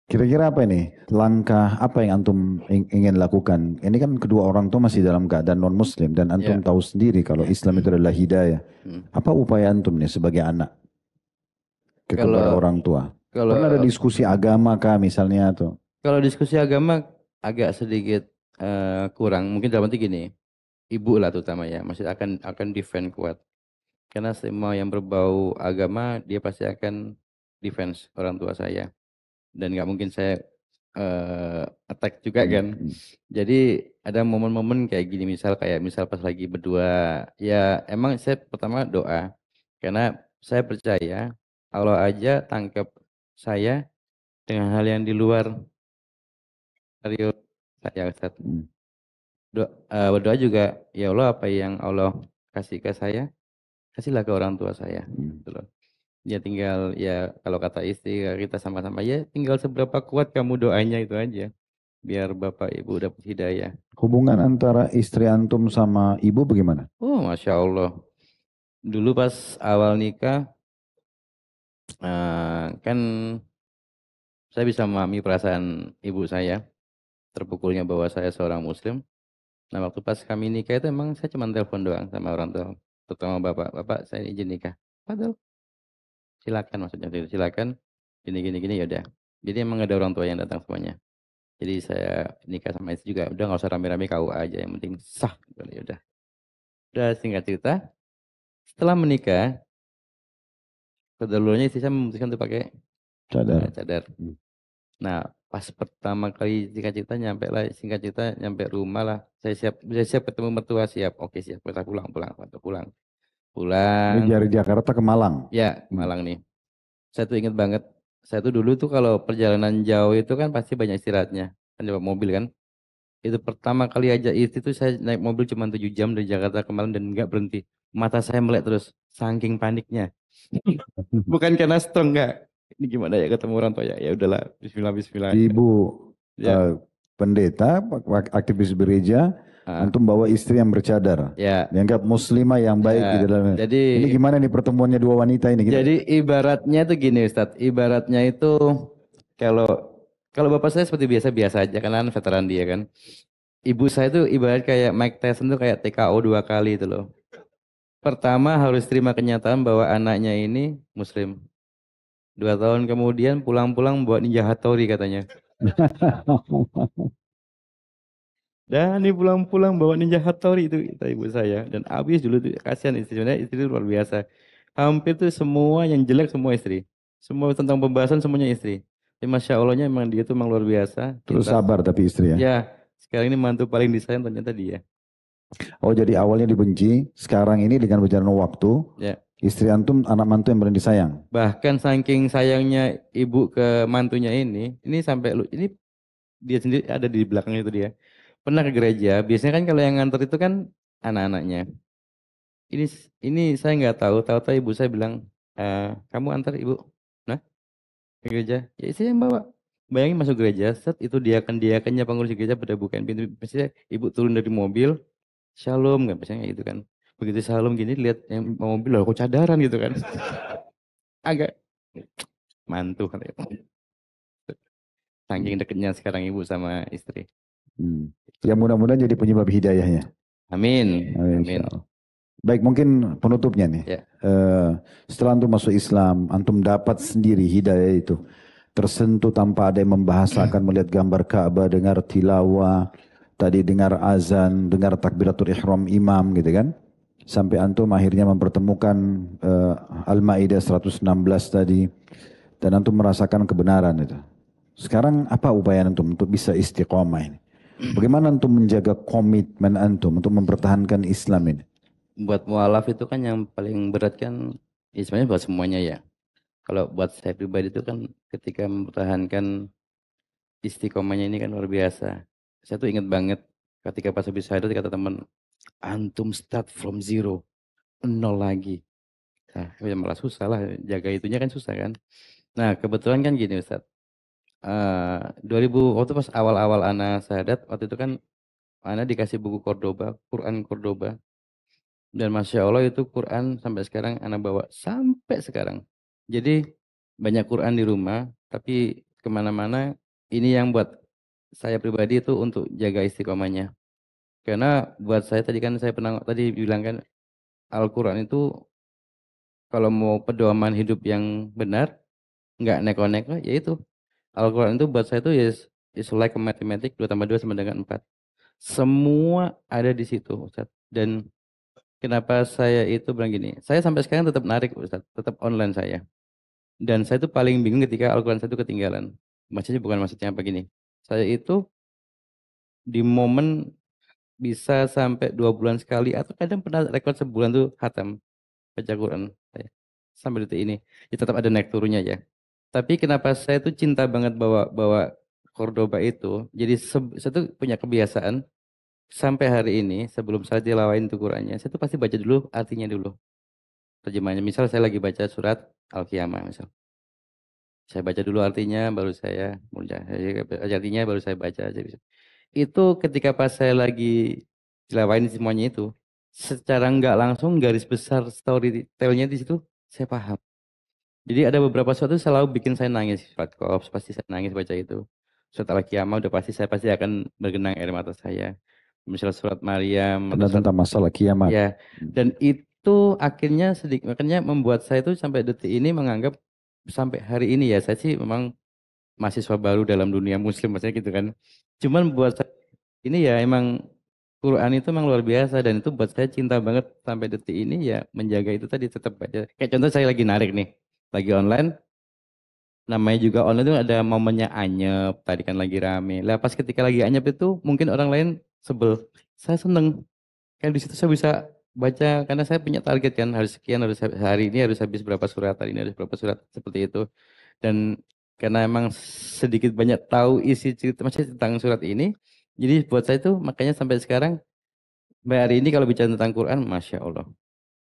Kira-kira apa ini? Langkah apa yang antum ingin lakukan? Ini kan kedua orang tua masih dalam keadaan non muslim dan antum tahu sendiri kalau Islam itu adalah hidayah. Apa upaya antum nih sebagai anak kepada orang tua? Pernah ada diskusi agama kah misalnya atau? Kalau diskusi agama agak sedikit kurang. Mungkin dalam arti gini, ibu lah terutama ya, masih akan defend kuat. Karena semua yang berbau agama dia pasti akan defense orang tua saya. Dan nggak mungkin saya attack juga kan. Jadi ada momen-momen kayak gini, misal pas lagi berdua, ya emang saya pertama doa. Karena saya percaya Allah aja tangkap saya dengan hal yang di luar dari saya Ustaz. Berdoa juga, ya Allah apa yang Allah kasih ke saya, kasihlah ke orang tua saya. Gitu loh. Ya tinggal ya kalau kata istri kita sama-sama ya tinggal seberapa kuat kamu doanya itu aja. Biar bapak ibu dapat hidayah. Hubungan antara istri antum sama ibu bagaimana? Oh Masya Allah. Dulu pas awal nikah kan saya bisa memahami perasaan ibu saya. Terpukulnya bahwa saya seorang muslim. Nah waktu pas kami nikah itu emang saya cuma telepon doang sama orang tua. Terutama bapak. Bapak saya izin nikah. Padahal silakan maksudnya silakan gini ya udah. Jadi emang ada orang tua yang datang semuanya. Jadi saya nikah sama istri juga udah nggak usah rame-rame KUA aja yang penting sah gitu ya udah. Udah singkat cerita setelah menikah kedahuluannya istri saya memutuskan untuk pakai cadar. Nah pas pertama kali singkat cerita nyampe rumah lah saya siap ketemu mertua siap oke siap kita pulang. Ini dari Jakarta ke Malang? Ya Malang nih. Saya tuh inget banget. Saya tuh dulu tuh kalau perjalanan jauh itu kan pasti banyak istirahatnya. Kan bawa mobil kan. Itu pertama kali aja istri tuh saya naik mobil cuma 7 jam dari Jakarta ke Malang dan nggak berhenti. Mata saya melek terus. Saking paniknya. Bukan karena strong nggak. Ini gimana ya ketemu orang tua ya. Ya udahlah. Bismillah. Ibu pendeta, aktivis gereja. Antum bawa istri yang bercadar, dianggap muslimah yang baik di dalamnya. Jadi ini gimana nih pertemuannya dua wanita ini? Gitu? Jadi ibaratnya tuh gini Ustadz, ibaratnya itu kalau bapak saya seperti biasa aja kan veteran dia kan. Ibu saya tuh ibarat kayak Mike Tyson tuh kayak TKO 2 kali itu loh. Pertama harus terima kenyataan bahwa anaknya ini muslim. 2 tahun kemudian pulang-pulang buat Ninja Hattori katanya. Dan ini pulang-pulang bawa Ninja Hattori itu kata ibu saya. Dan habis dulu tuh kasihan istri luar biasa. Hampir tuh semua yang jelek semua istri. Semua tentang pembahasan semuanya istri. Ya, Masya Allahnya emang dia tuh emang luar biasa. Terus Pintar. sabar tapi istri ya. Ya, sekarang ini mantu paling disayang ternyata dia. Oh jadi awalnya dibenci, sekarang ini dengan berjalannya waktu, Ya, istri antum anak mantu yang paling disayang. bahkan saking sayangnya ibu ke mantunya ini sampai ini dia sendiri ada di belakang itu dia. Pernah ke gereja, biasanya kan kalau yang nganter itu kan anak-anaknya. Ini ini saya nggak tahu, tahu-tahu ibu saya bilang, kamu antar ibu. Nah, ke gereja. Ya istri yang bawa. Bayangin masuk gereja, set itu diakannya pengurus gereja pada bukain pintu. Biasanya ibu turun dari mobil, shalom kan biasanya gitu kan. Begitu shalom gini lihat yang mobil loh kok cadaran gitu kan. Agak mantu katanya. Saking deketnya sekarang ibu sama istri. Ya mudah-mudahan jadi penyebab hidayahnya. Amin. Amin, Amin. insya Allah. Baik mungkin penutupnya nih. Ya. Setelah antum masuk Islam, antum dapat sendiri hidayah itu. Tersentuh tanpa ada yang membahasakan, melihat gambar Ka'bah, dengar tilawah, tadi dengar azan, dengar takbiratul ihram imam gitu kan. Sampai antum akhirnya mempertemukan Al-Ma'idah 116 tadi. Dan antum merasakan kebenaran itu. Sekarang apa upaya antum untuk bisa istiqomah ini? Bagaimana antum menjaga komitmen antum untuk mempertahankan Islam ini? Buat mualaf itu kan yang paling berat kan, ya sebenarnya buat semuanya ya. Kalau buat saya pribadi itu kan ketika mempertahankan istiqomahnya ini kan luar biasa. Saya tuh ingat banget ketika pas habis syahadat kata teman, antum start from zero, nol lagi. Nah, ya malah susah lah, jaga itunya kan susah kan. Nah, kebetulan kan gini Ustaz. 2000 waktu pas awal-awal Ana syahadat, waktu itu kan Ana dikasih buku Cordoba, Quran Cordoba. Dan Masya Allah itu Quran sampai sekarang Ana bawa sampai sekarang. Jadi banyak Quran di rumah, tapi kemana-mana ini yang buat saya pribadi itu untuk jaga istiqomahnya. Karena buat saya tadi kan saya pernah tadi bilang kan Al-Quran itu kalau mau pedoman hidup yang benar, nggak neko-neko, ya itu. Al-Quran itu buat saya itu is like a mathematics, 2 tambah 2 sama dengan 4. Semua ada di situ, Ustaz. Dan kenapa saya itu bilang gini, saya sampai sekarang tetap narik, Ustaz, tetap online saya. Dan saya itu paling bingung ketika Al-Quran saya itu ketinggalan. Maksudnya bukan maksudnya apa gini. Saya itu di momen bisa sampai 2 bulan sekali atau kadang pernah rekor sebulan tuh khatam baca Quran saya. Sampai detik ini. Ya tetap ada naik turunnya ya. Tapi kenapa saya tuh cinta banget bawa bawa Cordoba itu. Jadi saya tuh punya kebiasaan sampai hari ini sebelum saya tilawain tuh Qurannya, saya tuh pasti baca dulu artinya dulu. Terjemahnya. Misal saya lagi baca surat Al-Qiyamah misal. Saya baca dulu artinya baru saya artinya baru saya baca aja. Itu ketika pas saya lagi tilawain semuanya itu, secara nggak langsung garis besar storytelnya di situ saya paham. Jadi ada beberapa suatu selalu bikin saya nangis. Surat Qaf pasti saya nangis baca itu. Surat Al-Qiyamah udah pasti saya pasti akan bergenang air mata saya. Misalnya surat Maryam atau Karena surat tentang masalah kiamat. ya. Dan itu akhirnya sedikit makanya membuat saya itu sampai detik ini menganggap sampai hari ini ya saya sih memang mahasiswa baru dalam dunia muslim maksudnya gitu kan. Cuman buat saya ini ya emang Quran itu emang luar biasa dan itu buat saya cinta banget sampai detik ini ya menjaga itu tadi tetap baca. Kayak contoh saya lagi narik nih, lagi online, namanya juga online itu ada momennya anyep, tadi kan lagi rame. Lah pas ketika lagi anyep itu mungkin orang lain sebel. Saya seneng, kan di situ saya bisa baca karena saya punya target kan harus sekian harus hari ini harus habis berapa surat, hari ini harus berapa surat seperti itu. Dan karena emang sedikit banyak tahu isi cerita masih tentang surat ini, jadi buat saya itu makanya sampai sekarang sampai hari ini kalau bicara tentang Quran, masya Allah.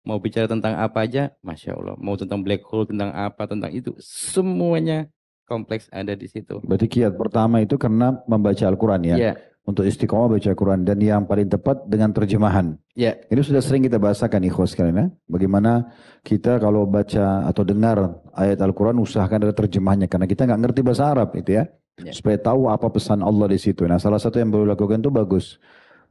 Mau bicara tentang apa aja, masya Allah. Mau tentang black hole, tentang apa, tentang itu, semuanya kompleks ada di situ. Berarti kiat pertama itu karena membaca Al-Quran ya. Ya, Untuk istiqomah baca Al-Quran. Dan yang paling tepat dengan terjemahan. ya, Ini sudah sering kita bahasakan ikhwas sekalian ya. Bagaimana kita kalau baca atau dengar ayat Al-Quran usahakan ada terjemahnya. Karena kita nggak ngerti bahasa Arab itu ya. ya, Supaya tahu apa pesan Allah di situ. Nah salah satu yang baru lakukan itu bagus.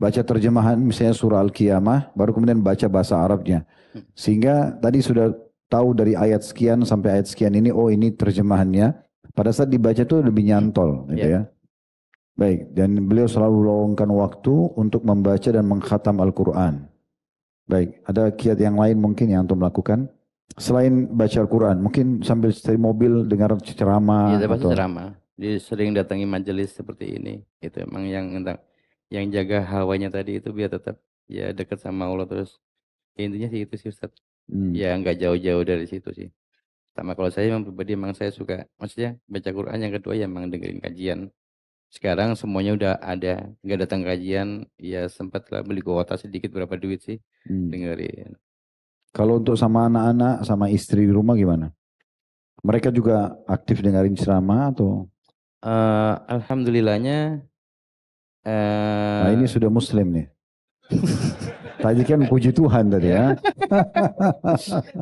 Baca terjemahan misalnya surah Al-Qiyamah. Baru kemudian baca bahasa Arabnya. Sehingga tadi sudah tahu dari ayat sekian sampai ayat sekian ini. Oh ini terjemahannya. Pada saat dibaca itu lebih nyantol gitu ya. ya. Baik, dan beliau selalu meluangkan waktu untuk membaca dan mengkhatam Al-Quran. Baik, ada kiat yang lain mungkin yang antum lakukan? Selain baca Al-Quran, mungkin sambil setir mobil dengar Iya, ceramah saya pasti atau ceramah. Dia sering datangi majelis seperti ini. Itu emang yang jaga hawanya tadi itu biar tetap ya dekat sama Allah terus. Ya, intinya sih itu sih Ustaz. hmm. Ya nggak jauh-jauh dari situ sih. Sama kalau saya memang pribadi emang saya suka, maksudnya baca Quran, yang kedua ya emang dengerin kajian. Sekarang semuanya udah ada, nggak datang kajian, ya sempatlah beli kuota sedikit berapa duit sih Hmm. dengerin. Kalau untuk sama anak-anak, sama istri di rumah gimana? Mereka juga aktif dengerin ceramah atau? Alhamdulillahnya Nah ini eh sudah Muslim nih. Tadi kan puji Tuhan tadi ya. ya.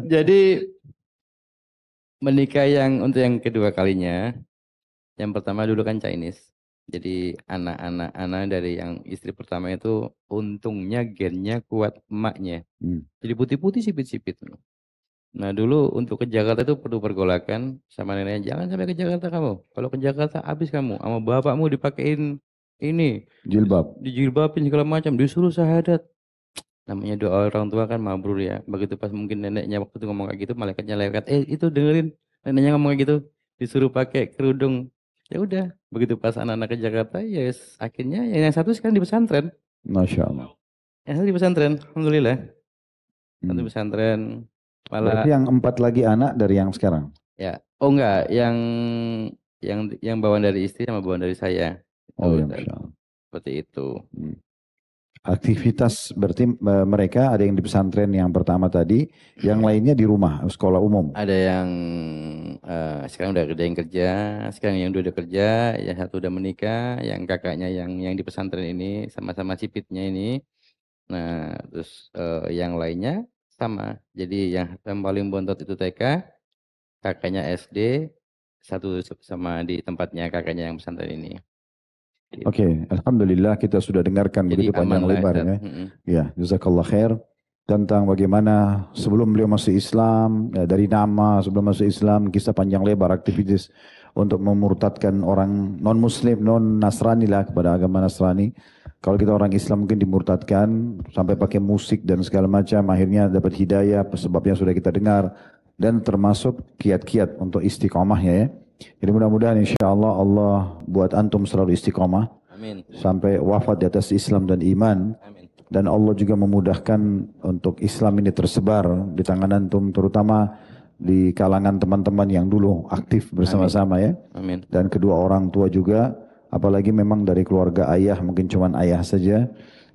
Jadi menikah yang untuk yang kedua kalinya, yang pertama dulu kan Chinese. Jadi anak-anak dari yang istri pertama itu untungnya gennya kuat emaknya. Hmm. Jadi putih-putih sipit-sipit. Nah dulu untuk ke Jakarta itu perlu pergolakan sama neneknya. Jangan sampai ke Jakarta kamu. Kalau ke Jakarta habis kamu. Sama bapakmu dipakein ini. Jilbab. Dijilbabin segala macam. Disuruh syahadat. Namanya doa orang tua kan mabrur ya. Begitu pas mungkin neneknya waktu itu ngomong kayak gitu, malaikatnya lewat. Itu dengerin neneknya ngomong kayak gitu. Disuruh pakai kerudung. Ya udah. Begitu pas anak-anak ke Jakarta, ya akhirnya yang satu sekarang di pesantren. Masya Allah. Yang satu di pesantren. Alhamdulillah. Satu Hmm. pesantren. Berarti Malah yang 4 lagi anak dari yang sekarang? ya, oh enggak, yang bawaan dari istri sama bawaan dari saya. Oh Itu ya dan Masya Allah. seperti itu. Hmm. Aktivitas berarti mereka ada yang di pesantren yang pertama tadi, yang lainnya di rumah, sekolah umum. Ada yang sekarang udah ada yang kerja, sekarang yang udah kerja, yang satu udah menikah, yang kakaknya yang di pesantren ini sama-sama sipitnya ini. Nah, terus yang lainnya sama. Jadi yang paling bontot itu TK, kakaknya SD, satu sama di tempatnya kakaknya yang pesantren ini. Oke, Gitu. Alhamdulillah kita sudah dengarkan Jadi begitu aman panjang lah, lebar Ustaz. ya. Ya, jazakallah khair tentang bagaimana sebelum beliau masuk Islam, ya, dari nama sebelum masuk Islam, kisah panjang lebar aktivitas untuk memurtadkan orang non Muslim, non Nasrani lah kepada agama Nasrani. Kalau kita orang Islam mungkin dimurtadkan sampai pakai musik dan segala macam, akhirnya dapat hidayah, sebabnya sudah kita dengar dan termasuk kiat-kiat untuk istiqomahnya ya. Jadi mudah-mudahan insya Allah Allah buat antum selalu istiqomah Amin. sampai wafat di atas Islam dan iman. Amin. Dan Allah juga memudahkan untuk Islam ini tersebar di tangan antum, terutama di kalangan teman-teman yang dulu aktif bersama-sama ya. Amin. Dan kedua orang tua juga, apalagi memang dari keluarga ayah, mungkin cuma ayah saja.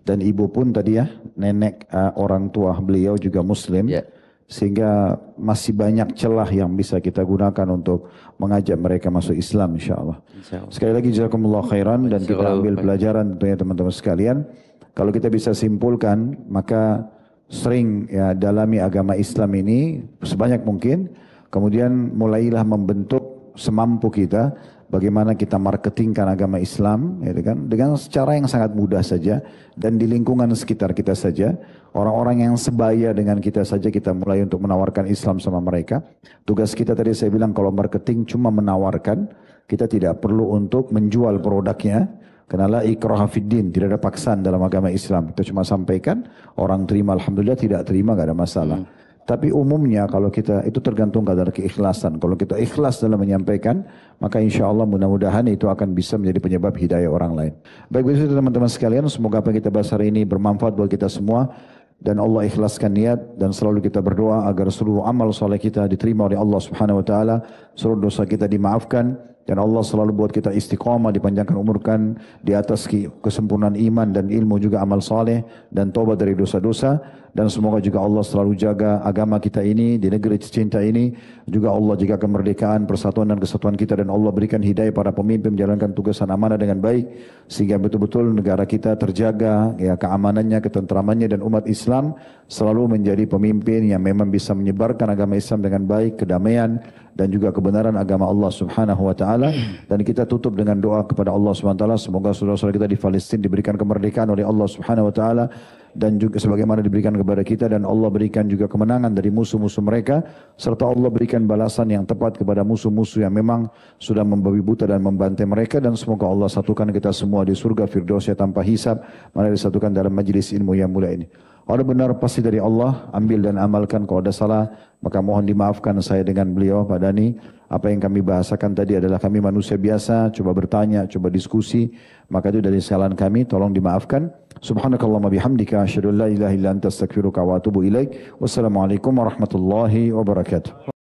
Dan ibu pun tadi ya, nenek orang tua beliau juga Muslim. Ya. Sehingga masih banyak celah yang bisa kita gunakan untuk mengajak mereka masuk Islam insyaAllah. Sekali lagi jazakumullah khairan dan kita ambil pelajaran tentunya teman-teman sekalian. Kalau kita bisa simpulkan, maka sering ya dalami agama Islam ini sebanyak mungkin. Kemudian mulailah membentuk semampu kita bagaimana kita marketingkan agama Islam ya kan, dengan cara yang sangat mudah saja dan di lingkungan sekitar kita saja. Orang-orang yang sebaya dengan kita saja kita mulai untuk menawarkan Islam sama mereka. Tugas kita tadi saya bilang kalau marketing cuma menawarkan, kita tidak perlu untuk menjual produknya. Karena la ikraha fiddin, tidak ada paksaan dalam agama Islam. Kita cuma sampaikan, orang terima alhamdulillah, tidak terima gak ada masalah. Tapi umumnya kalau kita, itu tergantung kadar keikhlasan. Kalau kita ikhlas dalam menyampaikan, maka insya Allah mudah-mudahan itu akan bisa menjadi penyebab hidayah orang lain. Baik begitu teman-teman sekalian, semoga apa yang kita bahas hari ini bermanfaat buat kita semua. Dan Allah ikhlaskan niat dan selalu kita berdoa agar seluruh amal soleh kita diterima oleh Allah Subhanahu Wa Taala, seluruh dosa kita dimaafkan. Dan Allah selalu buat kita istiqamah, dipanjangkan umurkan di atas kesempurnaan iman dan ilmu juga amal saleh dan taubat dari dosa-dosa. Dan semoga juga Allah selalu jaga agama kita ini di negeri tercinta ini. Juga Allah jaga kemerdekaan, persatuan dan kesatuan kita. Dan Allah berikan hidayah para pemimpin menjalankan tugasan amanah dengan baik. Sehingga betul-betul negara kita terjaga, ya keamanannya, ketentramannya dan umat Islam selalu menjadi pemimpin yang memang bisa menyebarkan agama Islam dengan baik, kedamaian dan juga kebenaran agama Allah Subhanahu Wa Taala. Dan kita tutup dengan doa kepada Allah Subhanahu Wa Taala, semoga saudara-saudara kita di Palestina diberikan kemerdekaan oleh Allah Subhanahu Wa Taala dan juga sebagaimana diberikan kepada kita, dan Allah berikan juga kemenangan dari musuh-musuh mereka, serta Allah berikan balasan yang tepat kepada musuh-musuh yang memang sudah membabi buta dan membantai mereka. Dan semoga Allah satukan kita semua di surga Firdausnya tanpa hisab, mana disatukan dalam majlis ilmu yang mulia ini. Kalau benar pasti dari Allah, ambil dan amalkan. Kalau ada salah, maka mohon dimaafkan saya dengan beliau, Pak Dhani. Apa yang kami bahasakan tadi adalah kami manusia biasa, coba bertanya, coba diskusi. Maka itu dari kesalahan kami, tolong dimaafkan. Subhanakallahumma bihamdika, asyhadu an la ilaha illa anta astaghfiruka wa atubu ilaik. Wassalamualaikum warahmatullahi wabarakatuh.